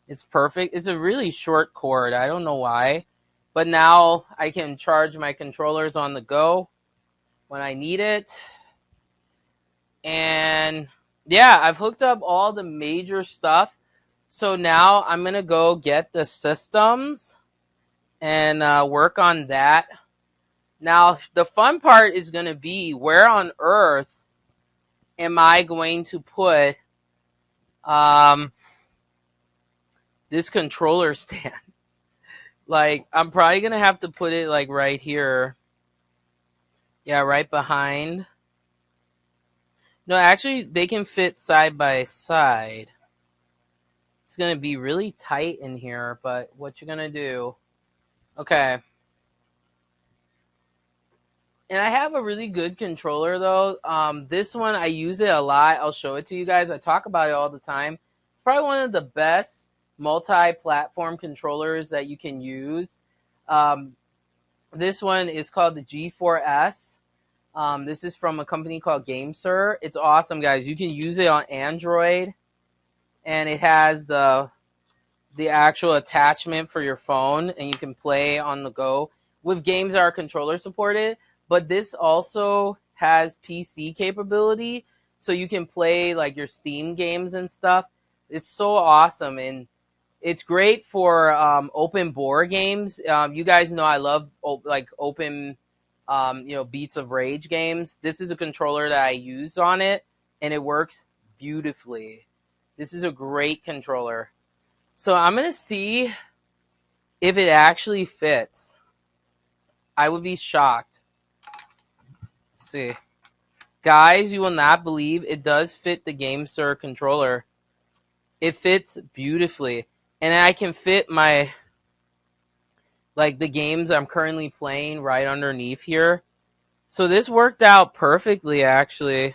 It's perfect. It's a really short cord. I don't know why, but now I can charge my controllers on the go when I need it. And yeah, I've hooked up all the major stuff. So now I'm going to go get the systems and work on that. Now, the fun part is going to be where on earth am I going to put um, this controller stand? Like, I'm probably going to have to put it like right here. Yeah, right behind. No, actually, they can fit side by side. It's going to be really tight in here, but what you're going to do. Okay. And I have a really good controller, though. This one, I use it a lot. I'll show it to you guys. I talk about it all the time. It's probably one of the best multi-platform controllers that you can use. Um, this one is called the G4S. This is from a company called GameSir. It's awesome, guys. You can use it on Android, and it has the actual attachment for your phone, and you can play on the go with games that are controller supported. But this also has PC capability, so you can play like your Steam games and stuff. It's so awesome, and it's great for open board games. You guys know I love like open, Beats of Rage games. This is a controller that I use on it, and it works beautifully. This is a great controller. So I'm gonna see if it actually fits. I would be shocked. Let's see, guys, you will not believe it does fit the GameSir controller. It fits beautifully, and I can fit my the games I'm currently playing right underneath here. So this worked out perfectly, actually.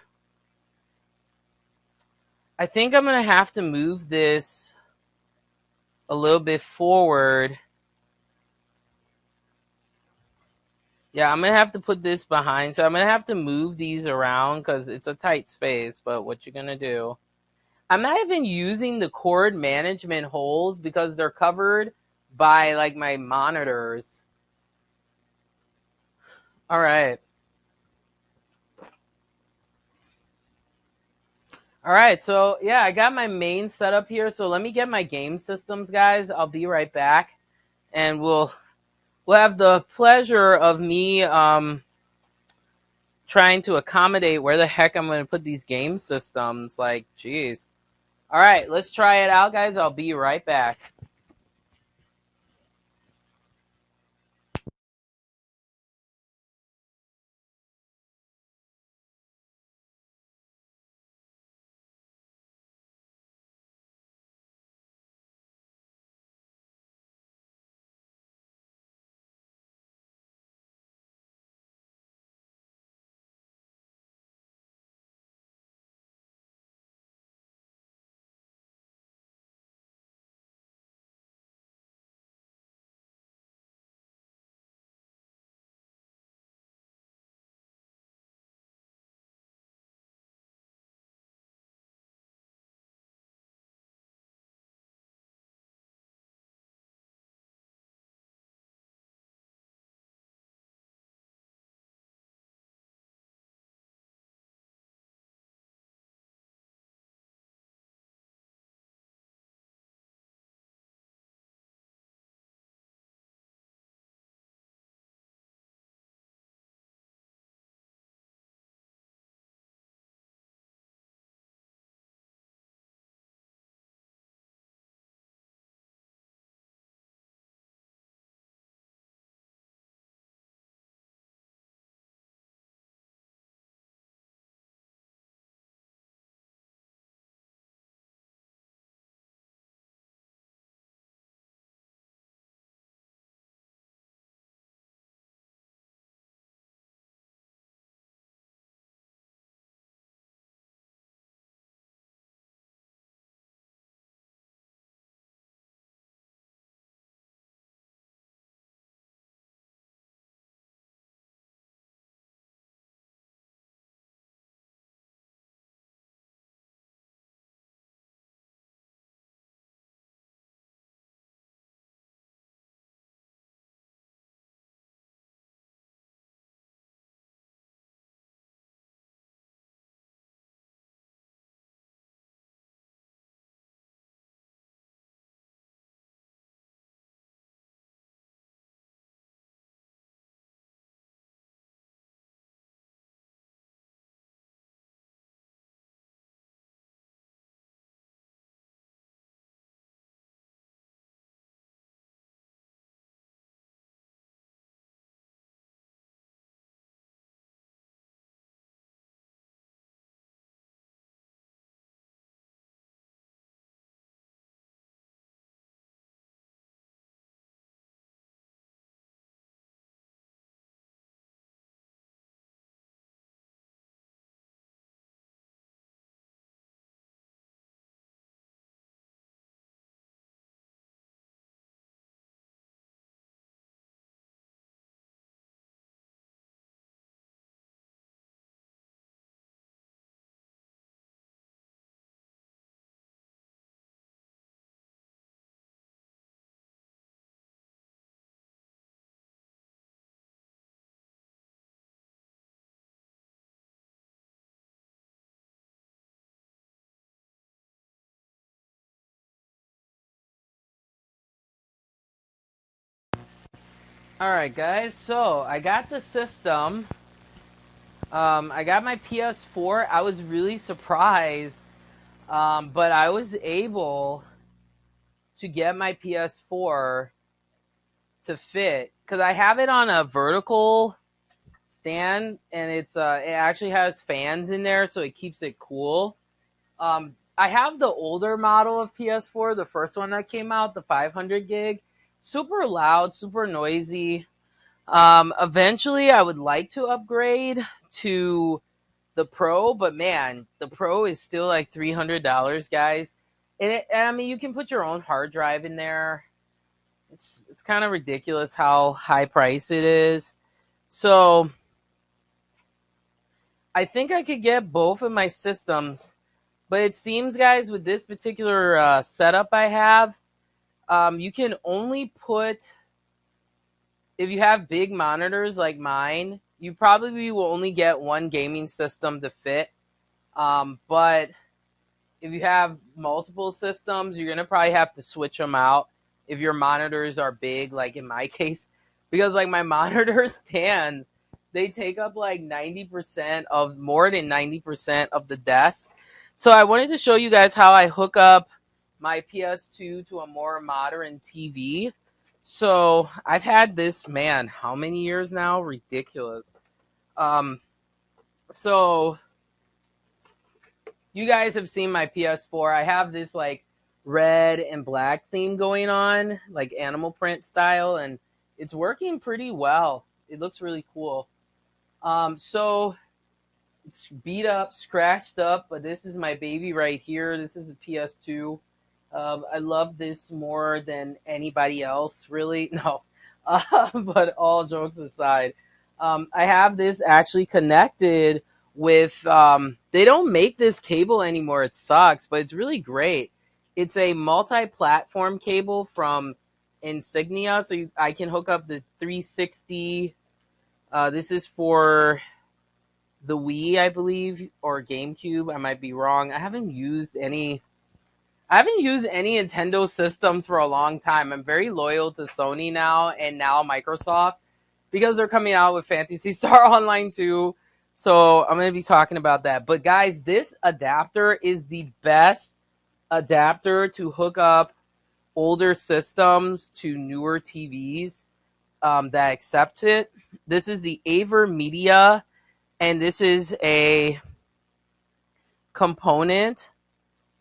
I think I'm gonna have to move this a little bit forward. Yeah, I'm going to have to put this behind. So I'm going to have to move these around because it's a tight space. But what you're going to do, I'm not even using the cord management holes because they're covered by like my monitors. All right. All right. So yeah, I got my main setup here. So let me get my game systems, guys. I'll be right back. And we'll have the pleasure of me trying to accommodate where the heck I'm going to put these game systems. Like, geez. All right, let's try it out, guys. I'll be right back. Alright guys, so I got the system. I got my PS4. I was really surprised, but I was able to get my PS4 to fit because I have it on a vertical stand, and it actually has fans in there, so it keeps it cool. I have the older model of PS4, the first one that came out, the 500 gig, super loud, super noisy. Eventually, I would like to upgrade to the Pro, but man, the Pro is still like $300, guys. And I mean, you can put your own hard drive in there. It's kind of ridiculous how high price it is. So I think I could get both of my systems, but it seems, guys, with this particular setup I have, you can only put, if you have big monitors like mine, you probably will only get one gaming system to fit. But if you have multiple systems, you're going to probably have to switch them out if your monitors are big, like in my case, because like my monitor stands, they take up like 90% of, more than 90% of the desk. So I wanted to show you guys how I hook up my PS2 to a more modern TV. So I've had this, man, how many years now? Ridiculous. Um, so you guys have seen my PS4. I have this like red and black theme going on, like animal print style, and it's working pretty well. It looks really cool. So it's beat up, scratched up, but this is my baby right here. This is a PS2. I love this more than anybody else, really. No, but all jokes aside, I have this actually connected with. They don't make this cable anymore. It sucks, but it's really great. It's a multi-platform cable from Insignia, so I can hook up the 360. This is for the Wii, I believe, or GameCube. I might be wrong. I haven't used any Nintendo systems for a long time. I'm very loyal to Sony now, and now Microsoft, because they're coming out with Phantasy Star Online 2. So I'm going to be talking about that. But guys, this adapter is the best adapter to hook up older systems to newer TVs that accept it. This is the Aver Media, and this is a component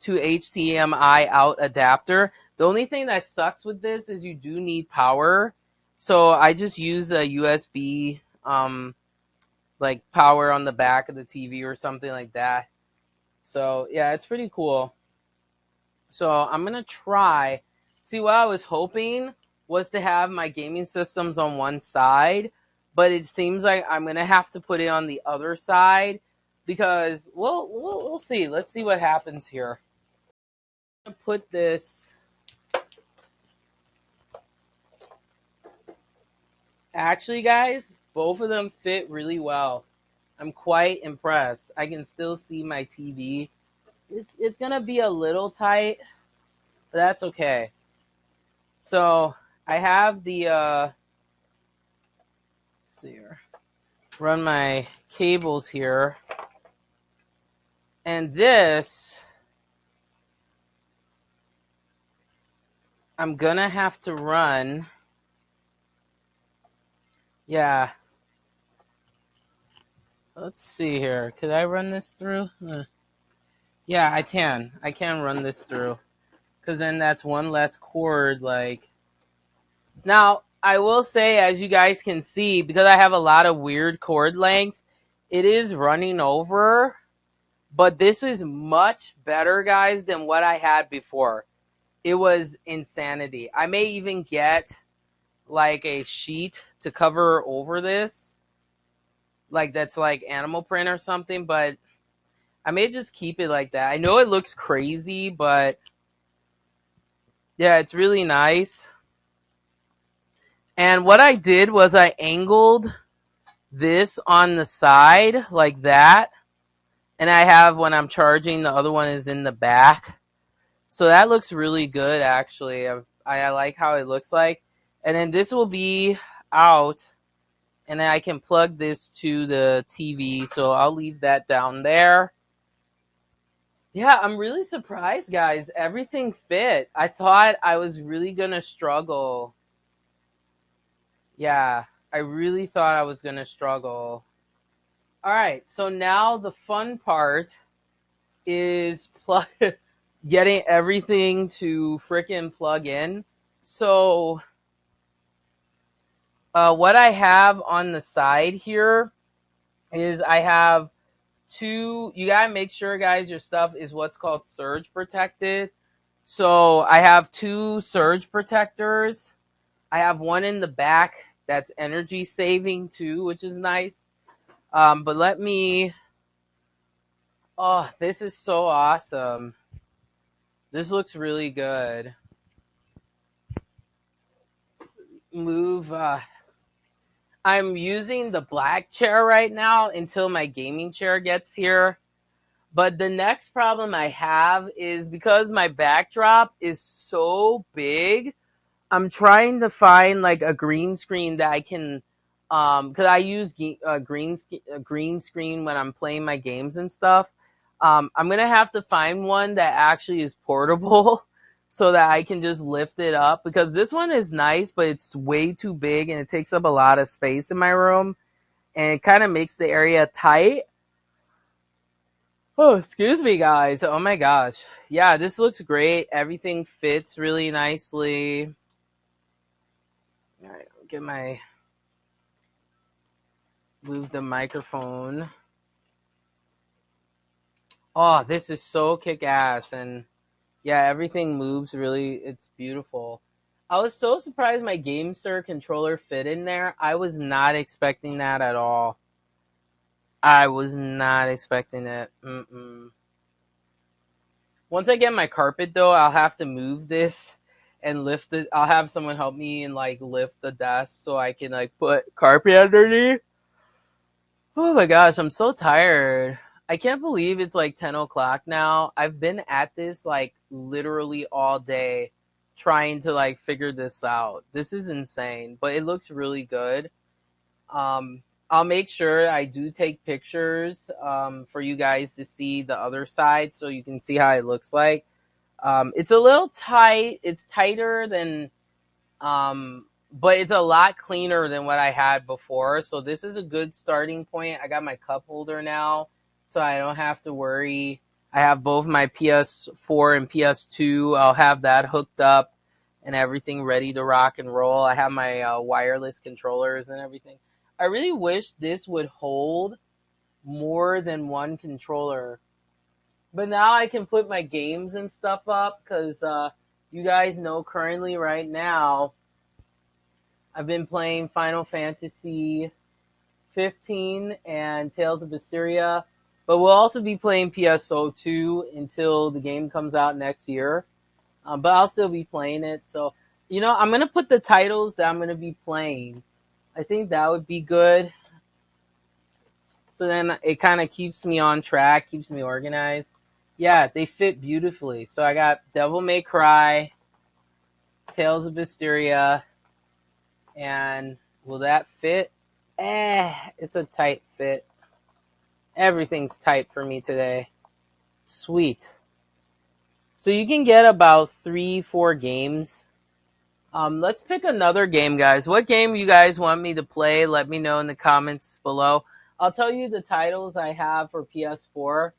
to HDMI out adapter. The only thing that sucks with this is you do need power. So I just use a USB like power on the back of the TV or something like that. So yeah, it's pretty cool. So I'm gonna try. See, what I was hoping was to have my gaming systems on one side, but it seems like I'm gonna have to put it on the other side because we'll see. Let's see what happens here. I'm gonna put this. Actually, guys, both of them fit really well. I'm quite impressed. I can still see my TV. It's gonna be a little tight, but that's okay. So I have the let's see here. Run my cables here, and this I'm gonna have to run. Yeah. Let's see here. Could I run this through? Yeah, I can. I can run this through. Because then that's one less cord. Like, now, I will say, as you guys can see, because I have a lot of weird cord lengths, it is running over. But this is much better, guys, than what I had before. It was insanity. I may even get like a sheet to cover over this. Like that's like animal print or something, but I may just keep it like that. I know it looks crazy, but yeah, it's really nice. And what I did was I angled this on the side like that. And I have, when I'm charging, the other one is in the back. So that looks really good, actually. I like how it looks like. And then this will be, out, and then I can plug this to the TV, so I'll leave that down there. Yeah, I'm really surprised, guys. Everything fit. I thought I was really gonna struggle. Yeah, I really thought I was gonna struggle. All right, so now the fun part is getting everything to frickin' plug in. So, what I have on the side here is I have two. You gotta make sure, guys, your stuff is what's called surge protected. So I have two surge protectors. I have one in the back that's energy saving too, which is nice. But let me. Oh, this is so awesome. This looks really good. Move. I'm using the black chair right now until my gaming chair gets here. But the next problem I have is because my backdrop is so big, I'm trying to find like a green screen that I can, because I use green screen when I'm playing my games and stuff. I'm gonna have to find one that actually is portable, so that I can just lift it up. Because this one is nice, but it's way too big and it takes up a lot of space in my room, and it kind of makes the area tight. Oh, excuse me, guys. Oh my gosh. Yeah, this looks great. Everything fits really nicely. All right, get my move the microphone. Oh, this is so kick-ass, and yeah, everything moves really. It's beautiful. I was so surprised my GameSir controller fit in there. I was not expecting that at all. I was not expecting it. Once I get my carpet, though, I'll have to move this and lift it. I'll have someone help me and like lift the desk so I can like put carpet underneath. Oh my gosh, I'm so tired. I can't believe it's like 10 o'clock now. I've been at this like literally all day trying to like figure this out. This is insane, but it looks really good. I'll make sure I do take pictures for you guys to see the other side so you can see how it looks like. It's a little tight. It's tighter than but it's a lot cleaner than what I had before. So this is a good starting point. I got my cup holder now, so I don't have to worry. I have both my PS4 and PS2. I'll have that hooked up and everything ready to rock and roll. I have my wireless controllers and everything. I really wish this would hold more than one controller. But now I can put my games and stuff up because you guys know currently right now I've been playing Final Fantasy 15 and Tales of Vesperia, but we'll also be playing PSO2 until the game comes out next year. But I'll still be playing it. So, I'm going to put the titles that I'm going to be playing. I think that would be good. So then it kind of keeps me on track, keeps me organized. Yeah, they fit beautifully. So I got Devil May Cry, Tales of Vesperia, and will that fit? It's a tight fit. Everything's tight for me today. Sweet. So you can get about 3-4 games. Let's pick another game, guys. What game you guys want me to play? Let me know in the comments below. I'll tell you the titles I have for PS4.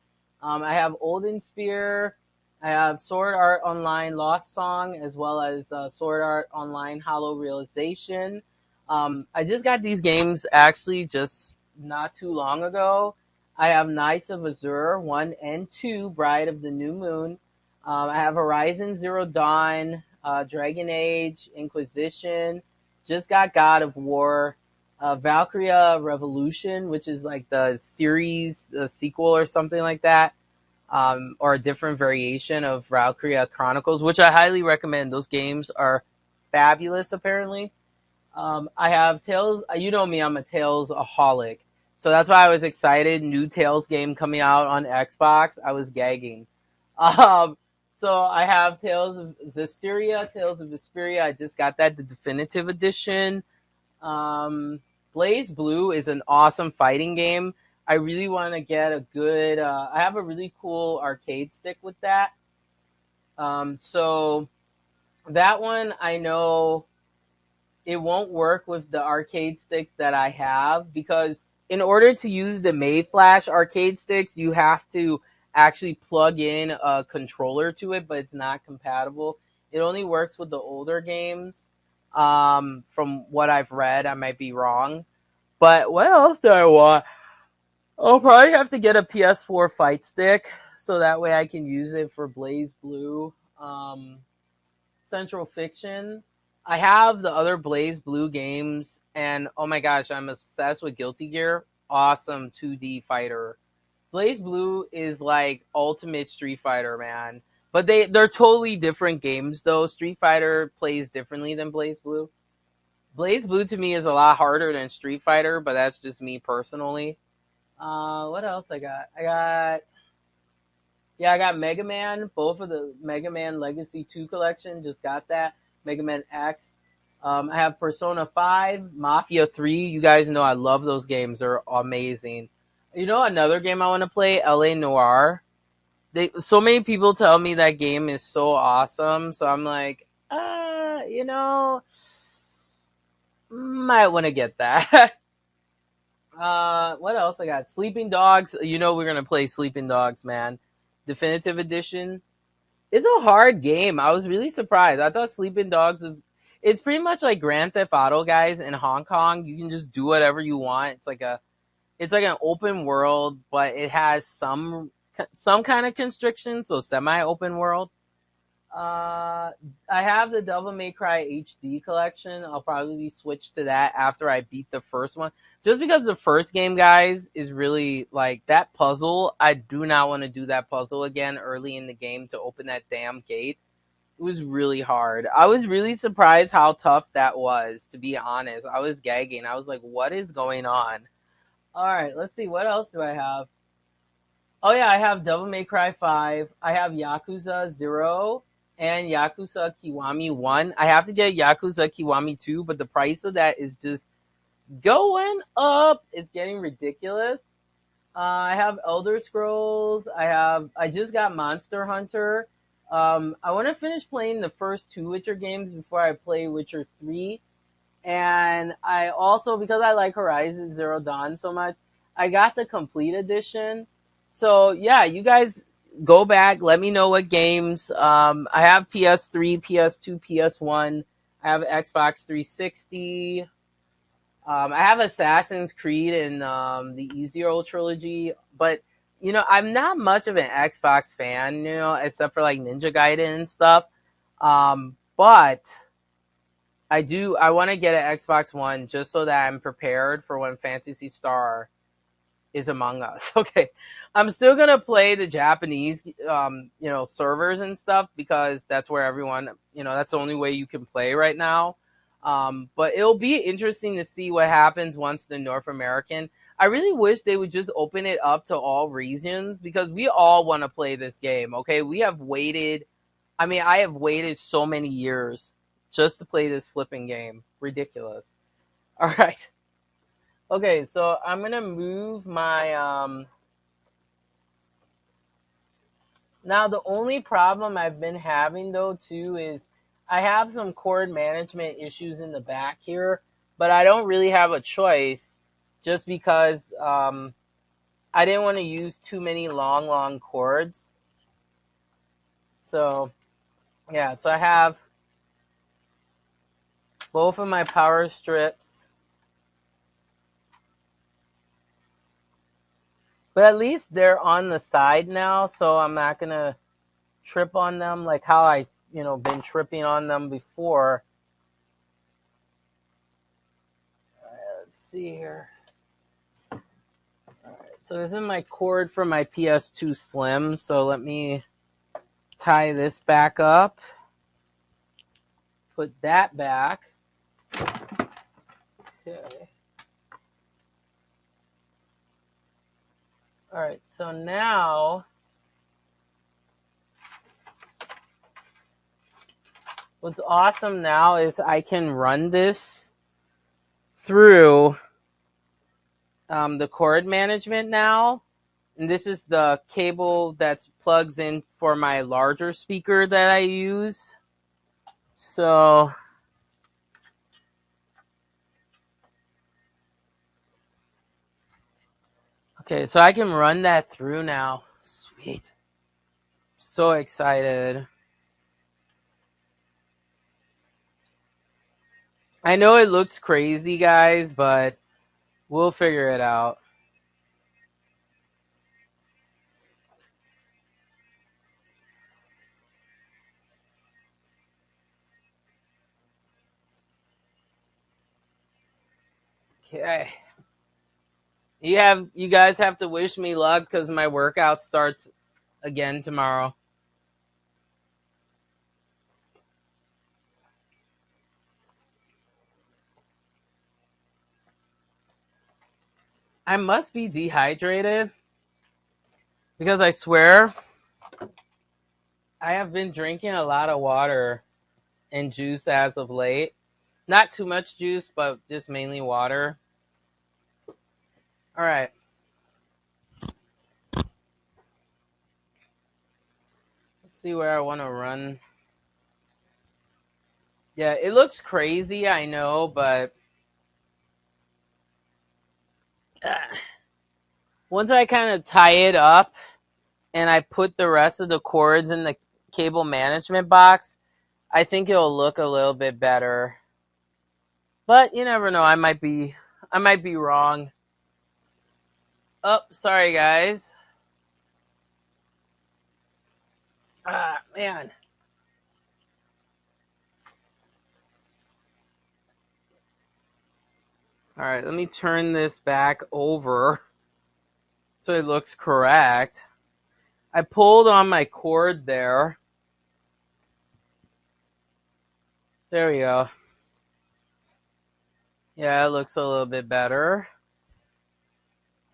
I have Olden Spear. I have Sword Art Online Lost Song, as well as Sword Art Online Hollow Realization. I just got these games actually just not too long ago. I have Knights of Azure 1 and 2, Bride of the New Moon. I have Horizon Zero Dawn, Dragon Age, Inquisition. Just got God of War. Valkyria Revolution, which is like the series sequel or something like that. Or a different variation of Valkyria Chronicles, which I highly recommend. Those games are fabulous, apparently. I have Tales. You know me, I'm a Tales-aholic. So that's why I was excited. New Tales game coming out on Xbox. I was gagging. So I have Tales of Vesperia. I just got that, the definitive edition. Um, Blaze Blue is an awesome fighting game. I really want to get a good. I have a really cool arcade stick with that. So that one I know it won't work with the arcade sticks that I have because in order to use the Mayflash arcade sticks, you have to actually plug in a controller to it, but it's not compatible. It only works with the older games. From what I've read, I might be wrong. But what else do I want? I'll probably have to get a PS4 fight stick so that way I can use it for Blaze Blue. Central Fiction. I have the other Blaze Blue games, and oh my gosh, I'm obsessed with Guilty Gear. Awesome 2D fighter. Blaze Blue is like ultimate Street Fighter, man. But they're totally different games though. Street Fighter plays differently than Blaze Blue. Blaze Blue to me is a lot harder than Street Fighter, but that's just me personally. What else I got? I got Mega Man. Both of the Mega Man Legacy 2 collection. Just got that. Mega Man X. I have Persona 5, Mafia 3. You guys know I love those games. They're amazing. You know another game I want to play? LA Noir. So many people tell me that game is so awesome. So I'm like, might want to get that. What else I got? Sleeping Dogs. You know we're gonna play Sleeping Dogs, man. Definitive Edition. It's a hard game. I was really surprised. I thought Sleeping Dogs was. It's pretty much like Grand Theft Auto, guys. In Hong Kong, you can just do whatever you want. It's like an open world, but it has some kind of constriction, so semi-open world. I have the Devil May Cry HD collection. I'll probably switch to that after I beat the first one. Just because the first game, guys, is really like that puzzle. I do not want to do that puzzle again early in the game to open that damn gate. It was really hard. I was really surprised how tough that was, to be honest. I was gagging. I was like, what is going on? All right, let's see. What else do I have? Oh yeah, I have Devil May Cry 5. I have Yakuza 0 and Yakuza Kiwami 1. I have to get Yakuza Kiwami 2, but the price of that is just going up. It's getting ridiculous. I have Elder Scrolls. I just got Monster Hunter. I want to finish playing the first two Witcher games before I play Witcher 3. And I also, because I like Horizon Zero Dawn so much, I got the complete edition. So yeah, you guys go back. Let me know what games. I have PS3, PS2, PS1. I have Xbox 360. I have Assassin's Creed and the Ezio trilogy. But I'm not much of an Xbox fan. Except for like Ninja Gaiden and stuff. But I want to get an Xbox One just so that I'm prepared for when Phantasy Star is among us. Okay. I'm still going to play the Japanese, servers and stuff because that's where everyone, that's the only way you can play right now. But it'll be interesting to see what happens once the North American. I really wish they would just open it up to all regions because we all want to play this game. Okay. I have waited so many years just to play this flipping game. Ridiculous. All right. Okay, so I'm gonna move my now the only problem I've been having though too is I have some cord management issues in the back here, but I don't really have a choice just because I didn't want to use too many long cords. So yeah, so I have both of my power strips. But at least they're on the side now, so I'm not going to trip on them like how I, been tripping on them before. All right, let's see here. All right, so this is my cord for my PS2 Slim, so let me tie this back up. Put that back. Okay. All right, so now what's awesome now is I can run this through the cord management now. And this is the cable that plugs in for my larger speaker that I use. So okay, so I can run that through now. Sweet. So excited. I know it looks crazy, guys, but we'll figure it out. Okay. You guys have to wish me luck because my workout starts again tomorrow. I must be dehydrated because I swear I have been drinking a lot of water and juice as of late. Not too much juice, but just mainly water. All right. Let's see where I want to run. Yeah, it looks crazy, I know, but once I kind of tie it up and I put the rest of the cords in the cable management box, I think it'll look a little bit better. But you never know, I might be wrong. Oh, sorry guys. Ah, man. All right, let me turn this back over so it looks correct. I pulled on my cord there. There we go. Yeah, it looks a little bit better.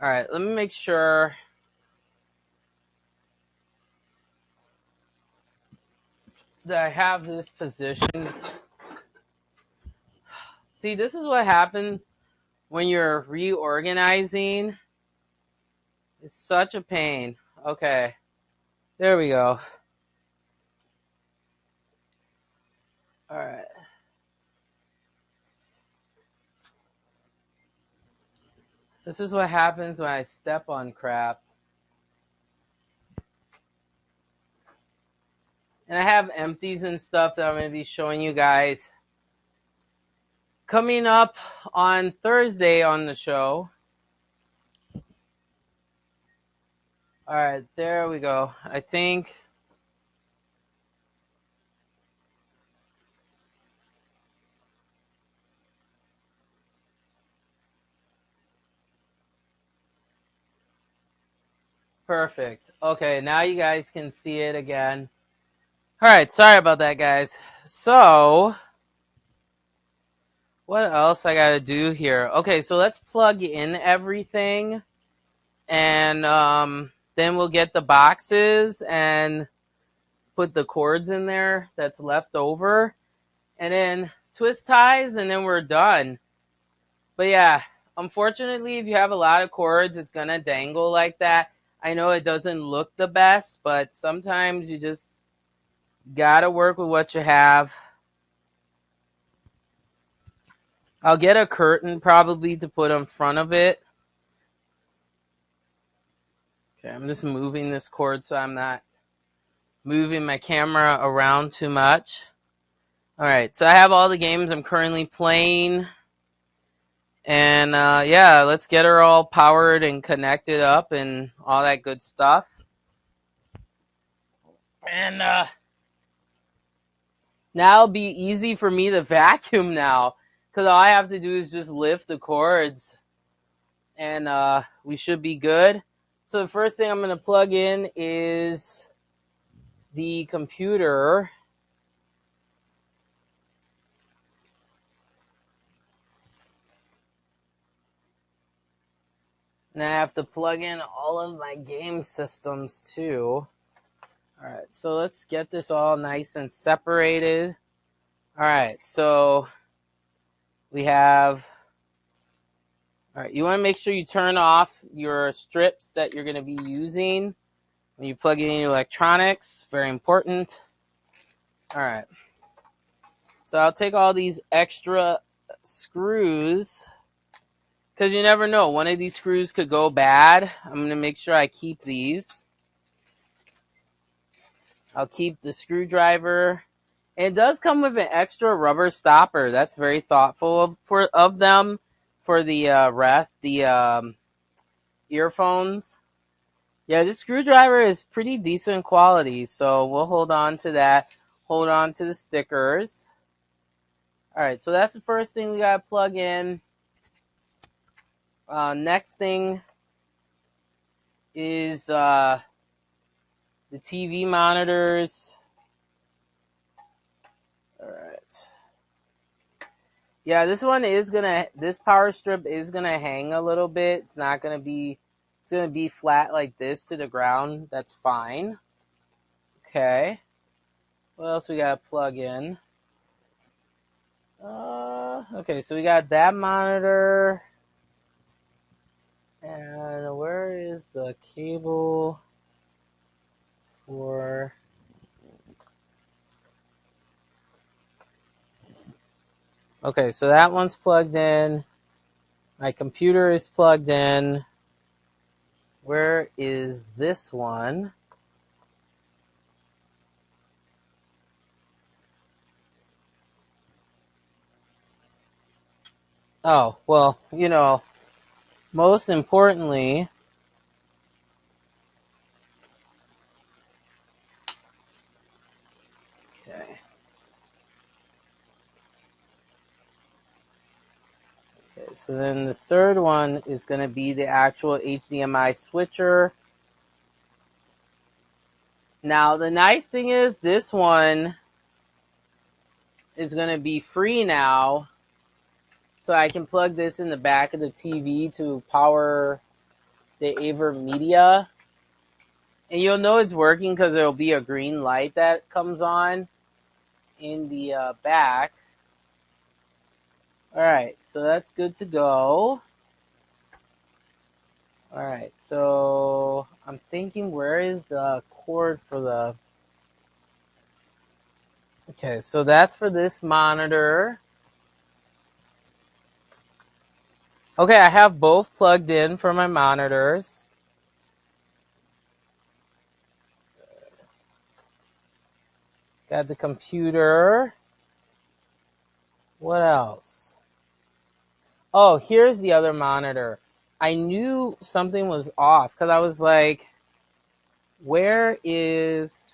All right, let me make sure that I have this positioned. See, this is what happens when you're reorganizing. It's such a pain. Okay, there we go. All right. This is what happens when I step on crap. And I have empties and stuff that I'm going to be showing you guys coming up on Thursday on the show. All right, there we go. I think perfect. Okay, now you guys can see it again. All right, sorry about that, guys. So, what else I got to do here? Okay, so let's plug in everything, and then we'll get the boxes and put the cords in there that's left over, and then twist ties, and then we're done. But yeah, unfortunately, if you have a lot of cords, it's going to dangle like that. I know it doesn't look the best, but sometimes you just got to work with what you have. I'll get a curtain probably to put in front of it. Okay, I'm just moving this cord so I'm not moving my camera around too much. All right, so I have all the games I'm currently playing. And yeah, let's get her all powered and connected up and all that good stuff. And now it'll be easy for me to vacuum now, because all I have to do is just lift the cords, and we should be good. So the first thing I'm going to plug in is the computer. And I have to plug in all of my game systems too. Alright, so let's get this all nice and separated. Alright, so we have All right, you want to make sure you turn off your strips that you're going to be using when you plug in your electronics. Very important. All right. So I'll take all these extra screws because you never know. One of these screws could go bad. I'm going to make sure I keep these. I'll keep the screwdriver. And it does come with an extra rubber stopper. That's very thoughtful of them for the earphones. Yeah, this screwdriver is pretty decent quality, so we'll hold on to that. Hold on to the stickers. All right, so that's the first thing we got to plug in. Next thing is the TV monitors. All right. Yeah, this power strip is gonna hang a little bit. It's gonna be flat like this to the ground. That's fine. Okay. What else we gotta plug in? Okay, so we got that monitor. And where is the cable for... Okay, so that one's plugged in. My computer is plugged in. Where is this one? Oh, well, most importantly, okay. Okay, so then the third one is going to be the actual HDMI switcher. Now, the nice thing is this one is going to be free now. So I can plug this in the back of the TV to power the Aver Media. And you'll know it's working because there'll be a green light that comes on in the back. All right, so that's good to go. All right, so I'm thinking, where is the cord for the... Okay, so that's for this monitor. Okay, I have both plugged in for my monitors. Got the computer. What else? Oh, here's the other monitor. I knew something was off because I was like, where is...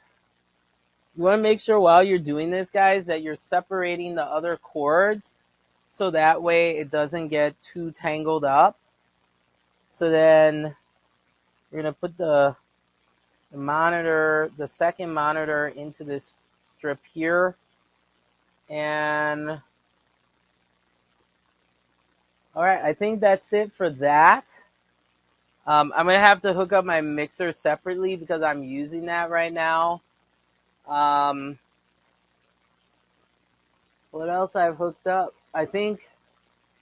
You want to make sure while you're doing this, guys, that you're separating the other cords so that way it doesn't get too tangled up. So then we're going to put the monitor, the second monitor, into this strip here. And all right, I think that's it for that. I'm going to have to hook up my mixer separately because I'm using that right now. What else I've hooked up? I think,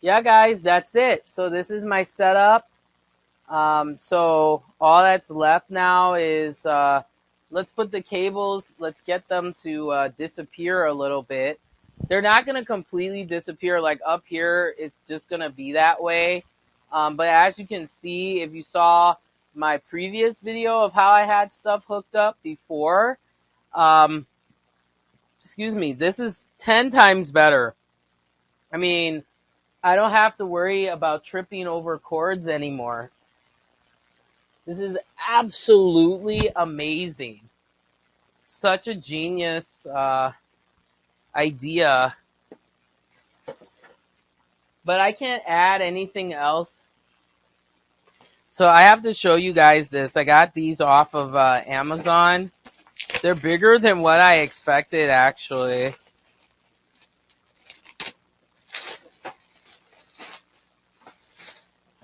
yeah, guys, that's it. So this is my setup. So all that's left now is let's put the cables, let's get them to disappear a little bit. They're not going to completely disappear. Like up here, it's just going to be that way. But as you can see, if you saw my previous video of how I had stuff hooked up before, excuse me, this is 10 times better. I mean, I don't have to worry about tripping over cords anymore. This is absolutely amazing. Such a genius idea. But I can't add anything else. So I have to show you guys this. I got these off of Amazon. They're bigger than what I expected, actually.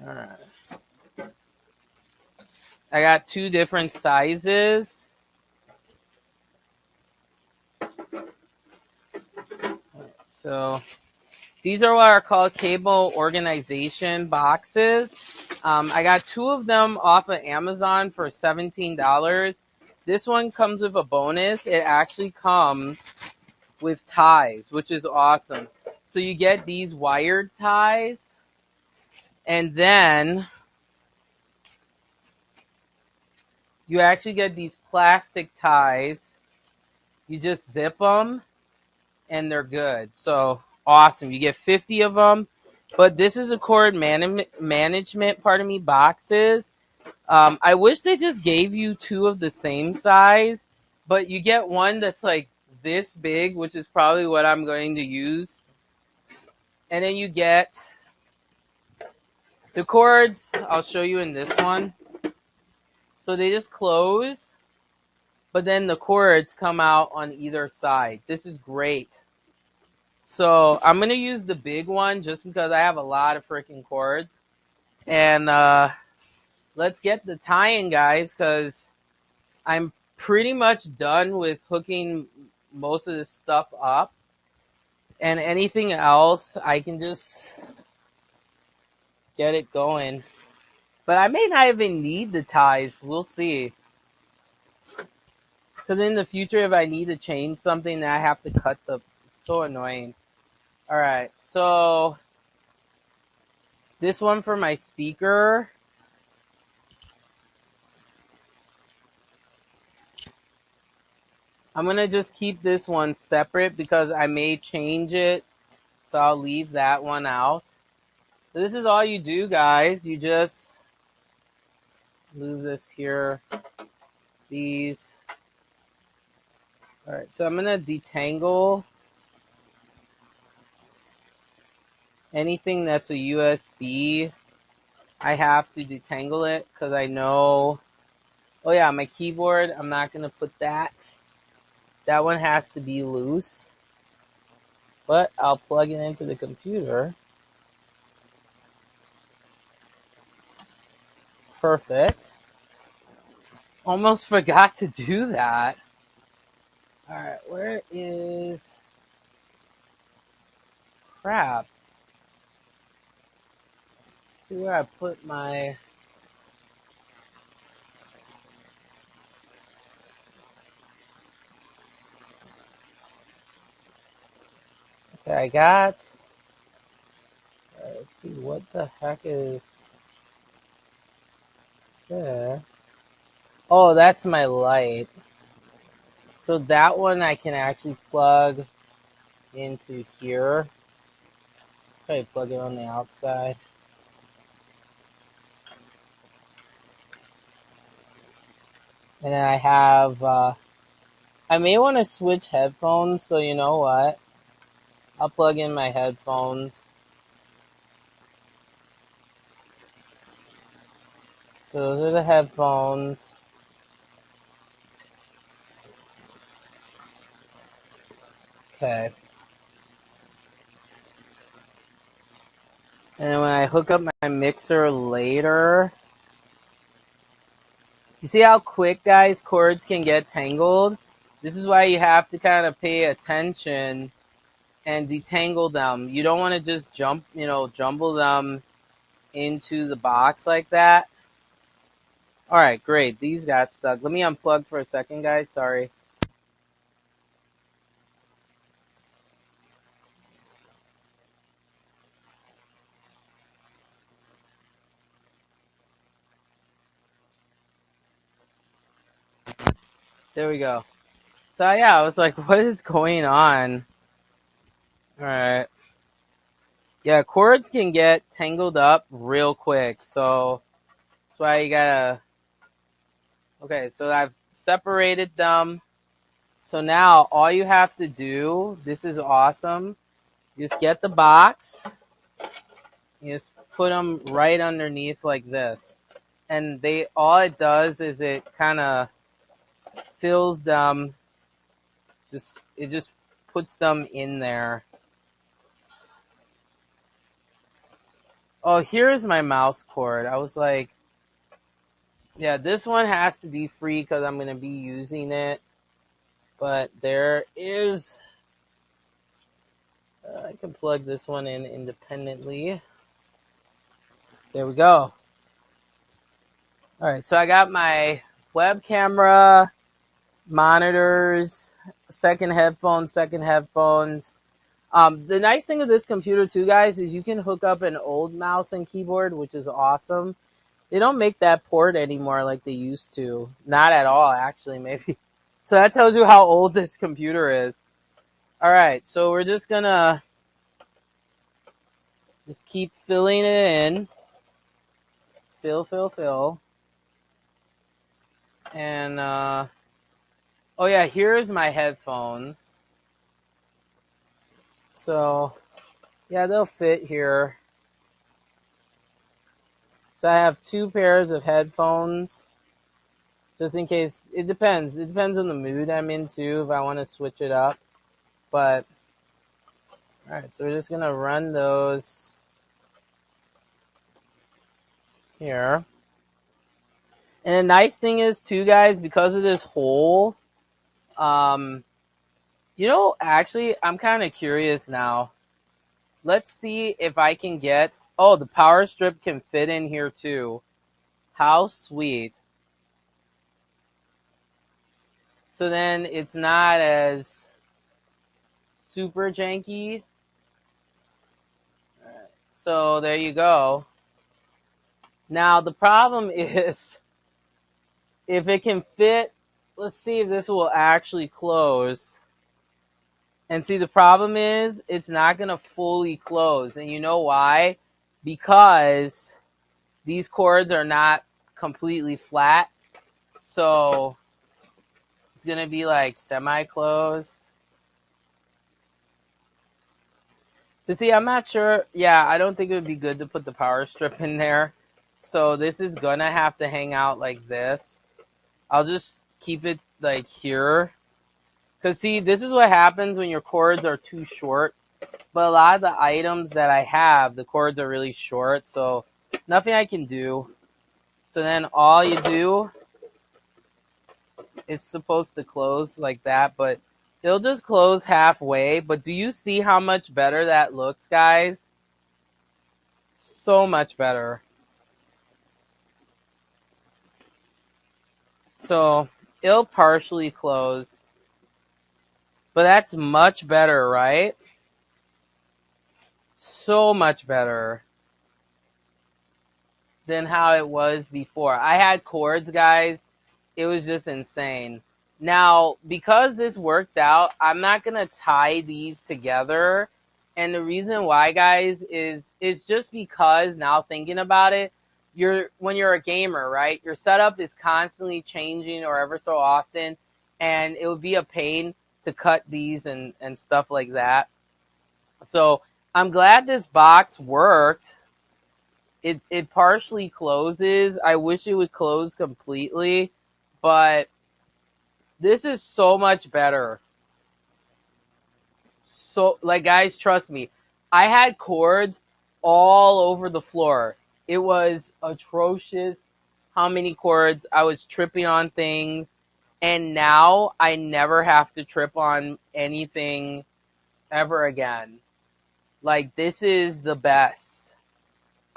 All right. I got two different sizes. So These are what are called cable organization boxes. I got 2 of them off of Amazon for $17. This one comes with a bonus. It actually comes with ties, which is awesome. So you get these wired ties, and then you actually get these plastic ties. You just zip them, and they're good. So awesome. You get 50 of them. But this is a cord management, pardon me, boxes. I wish they just gave you 2 of the same size, but you get one that's like this big, which is probably what I'm going to use. And then you get the cords. I'll show you in this one. So they just close, but then the cords come out on either side. This is great. So I'm going to use the big one just because I have a lot of freaking cords. And let's get the tie-in, guys, because I'm pretty much done with hooking most of this stuff up. And anything else, I can just get it going. But I may not even need the ties. We'll see. Because in the future, if I need to change something, then I have to cut the... It's so annoying. Alright, so... This one for my speaker. I'm going to just keep this one separate because I may change it. So I'll leave that one out. So this is all you do, guys. You just move this here. These. Alright, so I'm going to detangle anything that's a USB. I have to detangle it because I know... Oh yeah, my keyboard, I'm not going to put that. That one has to be loose. But I'll plug it into the computer. Perfect. Almost forgot to do that. Alright, where is... Crap. See where I put my... Okay, I got... Let's see, what the heck is this? Oh, that's my light. So that one I can actually plug into here. Probably plug it on the outside. And then I have... I may want to switch headphones, so you know what? I'll plug in my headphones. So those are the headphones. Okay. And then when I hook up my mixer later... You see how quick, guys, cords can get tangled? This is why you have to kind of pay attention and detangle them. You don't want to just jumble them into the box like that. All right, great. These got stuck. Let me unplug for a second, guys. Sorry. There we go. So yeah, I was like, what is going on? All right. Yeah, cords can get tangled up real quick. So that's why you gotta... Okay, so I've separated them. So now all you have to do, this is awesome, just get the box, you just put them right underneath like this. And all it does is it kind of fills them, it just puts them in there. Oh, here's my mouse cord. I was like, yeah, this one has to be free because I'm going to be using it. But there is I can plug this one in independently. There we go. All right, so I got my web camera, monitors, second headphones. The nice thing with this computer too, guys, is you can hook up an old mouse and keyboard, which is awesome. They don't make that port anymore like they used to. Not at all, actually, maybe. So that tells you how old this computer is. All right, so we're just gonna just keep filling it in. Fill. And, oh yeah, here's my headphones. So, yeah, they'll fit here. So I have 2 pairs of headphones. Just in case, it depends. It depends on the mood I'm in too, if I want to switch it up. But, alright, so we're just going to run those here. And the nice thing is too, guys, because of this hole, actually, I'm kind of curious now. Let's see if I can get, oh, the power strip can fit in here too. How sweet. So then it's not as super janky. All right, so there you go. Now the problem is if it can fit, let's see if this will actually close. And see, the problem is it's not going to fully close. And you know why? Because these cords are not completely flat. So it's going to be like semi-closed. But see, I'm not sure. Yeah, I don't think it would be good to put the power strip in there. So this is going to have to hang out like this. I'll just keep it like here. Because see, this is what happens when your cords are too short. But a lot of the items that I have, the cords are really short. So nothing I can do. So then all you do, it's supposed to close like that. But it'll just close halfway. But do you see how much better that looks, guys? So much better. So it'll partially close. But that's much better, right? So much better than how it was before. I had cords, guys. It was just insane. Now, because this worked out, I'm not going to tie these together. And the reason why, guys, is it's just because now thinking about it, when you're a gamer, right? Your setup is constantly changing or ever so often, and it would be a pain to cut these and stuff like that. So I'm glad this box worked. It partially closes. I wish it would close completely, but this is so much better. So, like, guys, trust me. I had cords all over the floor. It was atrocious how many cords. I was tripping on things. And now I never have to trip on anything ever again. Like, this is the best.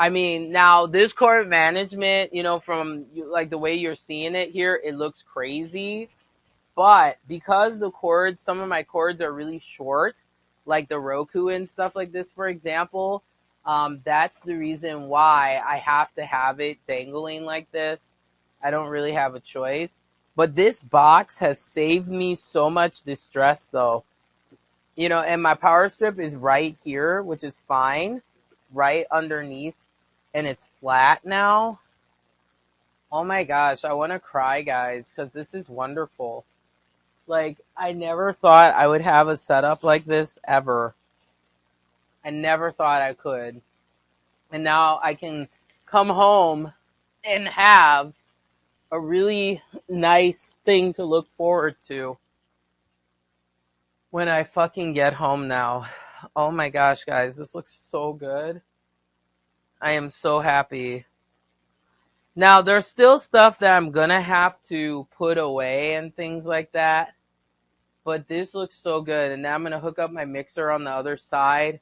I mean, now this cord management, from like the way you're seeing it here, it looks crazy. But because some of my cords are really short, like the Roku and stuff like this, for example, that's the reason why I have to have it dangling like this. I don't really have a choice. But this box has saved me so much distress, though. And my power strip is right here, which is fine, right underneath, and it's flat now. Oh my gosh, I want to cry, guys, because this is wonderful. Like, I never thought I would have a setup like this ever. I never thought I could. And now I can come home and have a really nice thing to look forward to when I fucking get home now. Oh my gosh, guys, this looks so good. I am so happy. Now, there's still stuff that I'm gonna have to put away and things like that. but this looks so good. And now I'm going to hook up my mixer on the other side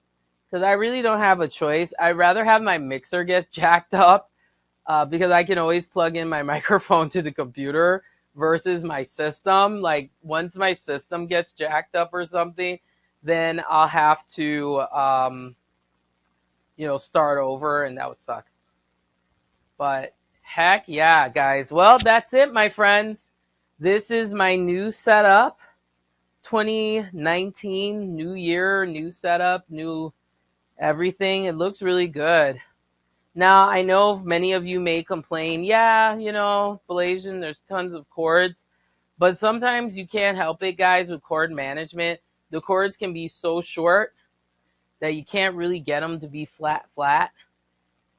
because I really don't have a choice. I'd rather have my mixer get jacked up because I can always plug in my microphone to the computer versus my system. Like once my system gets jacked up or something, then I'll have to, start over, and that would suck. But heck yeah, guys. Well, that's it, my friends. This is my new setup. 2019, new year, new setup, new everything. It looks really good. Now, I know many of you may complain, yeah, Blasian, there's tons of chords. But sometimes you can't help it, guys, with chord management. The chords can be so short that you can't really get them to be flat, flat.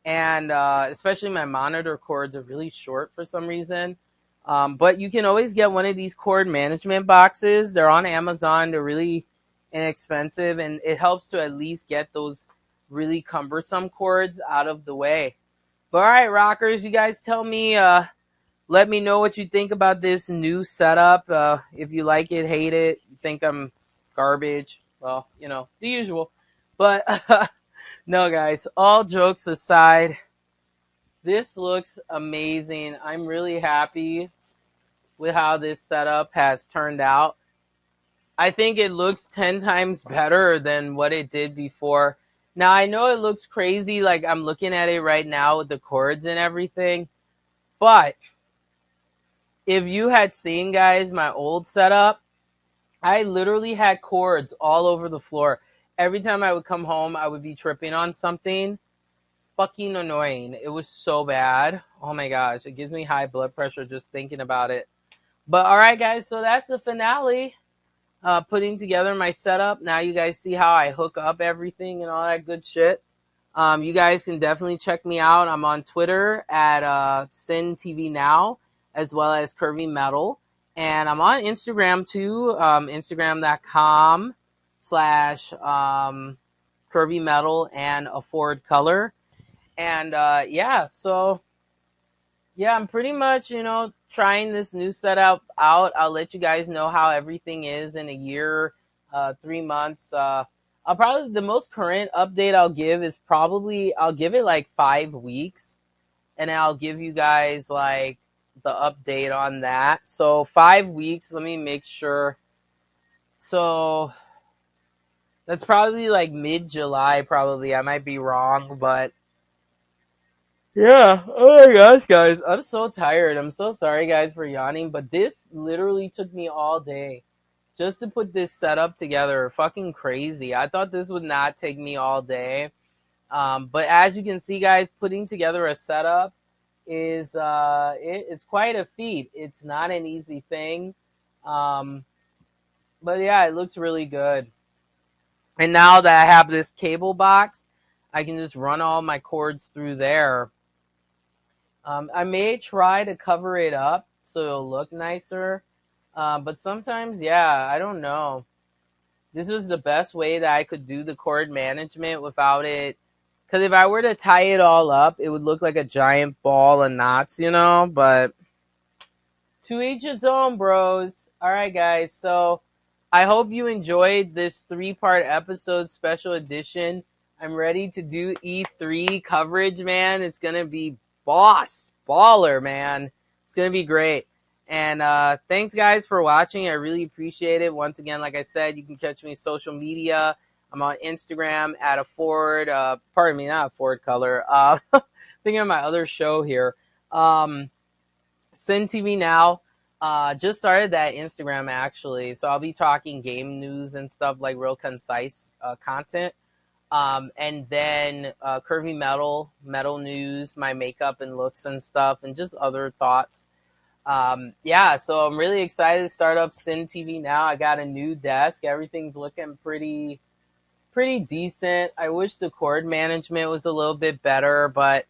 And especially my monitor chords are really short for some reason. But you can always get one of these chord management boxes. They're on Amazon. They're really inexpensive, and it helps to at least get those really cumbersome chords out of the way. But all right, rockers, you guys tell me, let me know what you think about this new setup. If you like it, hate it, you think I'm garbage, well, the usual. But no, guys, all jokes aside, this looks amazing. I'm really happy with how this setup has turned out. I think it looks 10 times better than what it did before. Now, I know it looks crazy, like I'm looking at it right now with the chords and everything, but if you had seen, guys, my old setup, I literally had chords all over the floor. Every time I would come home, I would be tripping on something. Fucking annoying. It was so bad. Oh my gosh, it gives me high blood pressure just thinking about it. But all right, guys, so that's the finale. Putting together my setup. Now you guys see how I hook up everything and all that good shit. You guys can definitely check me out. I'm on Twitter at SinTVNow, as well as Curvy Metal. And I'm on Instagram too, Instagram.com/Curvy Metal and Afford Color. And so I'm pretty much, trying this new setup out. I'll let you guys know how everything is in a year, 3 months. I'll probably, the most current update I'll give is I'll give it like 5 weeks, and I'll give you guys like the update on that. So 5 weeks, let me make sure. So that's probably like mid-July, probably. I might be wrong, but yeah. Oh my gosh, guys. I'm so tired. I'm so sorry, guys, for yawning, but this literally took me all day just to put this setup together. Fucking crazy. I thought this would not take me all day. But as you can see, guys, putting together a setup is it's quite a feat. It's not an easy thing. But yeah, it looks really good. And now that I have this cable box, I can just run all my cords through there. I may try to cover it up so it'll look nicer. But sometimes, I don't know. This was the best way that I could do the cord management without it. Because if I were to tie it all up, it would look like a giant ball of knots, But to each its own, bros. All right, guys. So I hope you enjoyed this 3-part episode special edition. I'm ready to do E3 coverage, man. It's going to be baller, man. It's going to be great. And thanks, guys, for watching. I really appreciate it. Once again, like I said, you can catch me on social media. I'm on Instagram at Afford. Not Afford Color. Thinking of my other show here. Sin TV Now. Just started that Instagram, actually. So I'll be talking game news and stuff, like real concise content. And then Curvy Metal news, my makeup and looks and stuff, and just other thoughts. So I'm really excited to start up Sin TV Now. I got a new desk. Everything's looking pretty decent. I wish the cord management was a little bit better, but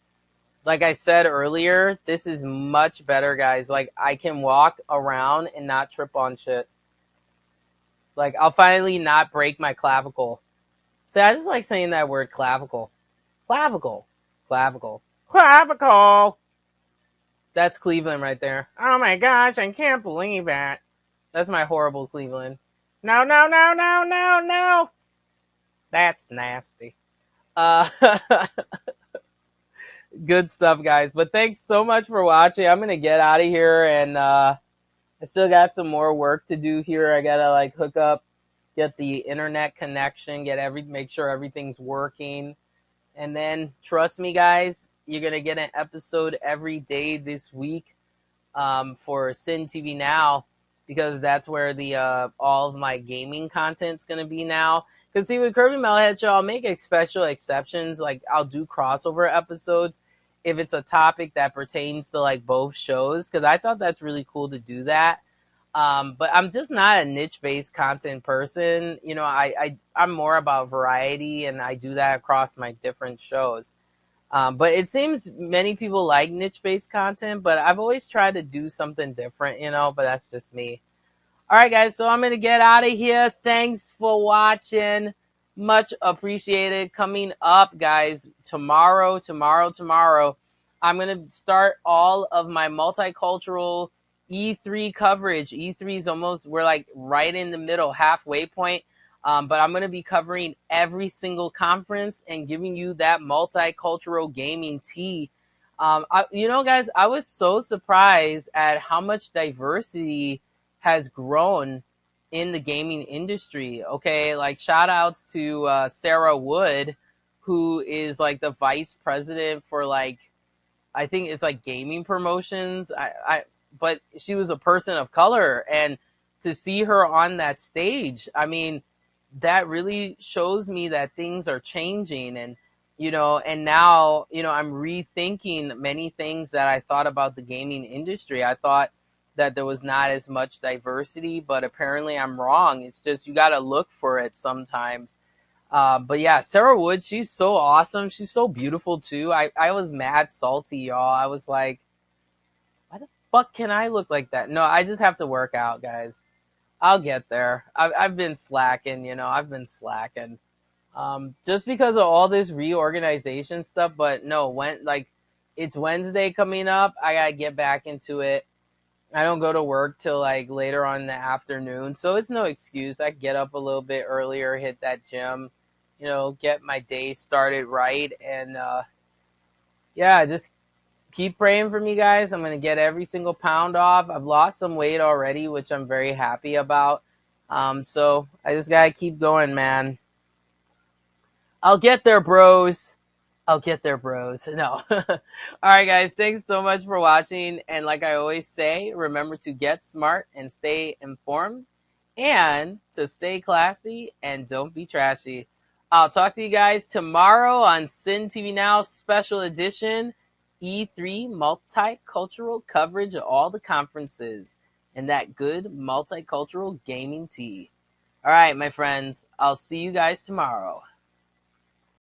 like I said earlier, this is much better, guys. Like, I can walk around and not trip on shit. Like, I'll finally not break my clavicle. See, I just like saying that word, clavicle. Clavicle. That's Cleveland right there. Oh my gosh, I can't believe that. That's my horrible Cleveland. No, no, no, no, no, no. That's nasty. Uh, good stuff, guys. But thanks so much for watching. I'm gonna get out of here, and I still got some more work to do here. I gotta like hook up, get the internet connection, make sure everything's working, and then trust me, guys, you're gonna get an episode every day this week for Sin TV Now, because that's where the all of my gaming content's gonna be now. Because see, with Kirby Metalhead Show, I'll make special exceptions. Like I'll do crossover episodes if it's a topic that pertains to like both shows. Because I thought that's really cool to do that. But I'm just not a niche based content person. You know, I'm more about variety, and I do that across my different shows. But it seems many people like niche based content, but I've always tried to do something different, you know, but that's just me. All right, guys, so I'm going to get out of here. Thanks for watching. Much appreciated. Coming up, guys, tomorrow, I'm going to start all of my multicultural E3 coverage. E3 is almost, we're like right in the middle, halfway point. But I'm going to be covering every single conference and giving you that multicultural gaming tea. You know, guys, I was so surprised at how much diversity has grown in the gaming industry. Okay, like shout outs to Sarah Wood, who is like the vice president for like, I think it's like gaming promotions. But she was a person of color, and to see her on that stage, I mean, that really shows me that things are changing. And you know, and now, you know, I'm rethinking many things that I thought about the gaming industry. I thought that there was not as much diversity, but apparently I'm wrong. It's just you got to look for it sometimes. But yeah, Sarah Wood, she's so awesome. She's so beautiful too. I was mad salty, y'all. I was like, why the fuck can I look like that? No, I just have to work out, guys. I'll get there. I've been slacking, you know, I've been slacking. Just because of all this reorganization stuff, but no, it's Wednesday coming up. I gotta get back into it. I don't go to work till like later on in the afternoon, so it's no excuse. I get up a little bit earlier, hit that gym, you know, get my day started right, and yeah, just keep praying for me, guys. I'm gonna get every single pound off. I've lost some weight already, which I'm very happy about. So I just gotta keep going, man. I'll get there, bros. I'll get there, bros. No. All right, guys. Thanks so much for watching. And like I always say, remember to get smart and stay informed, and to stay classy and don't be trashy. I'll talk to you guys tomorrow on Sin TV Now Special Edition E3 multicultural coverage of all the conferences and that good multicultural gaming tea. All right, my friends. I'll see you guys tomorrow.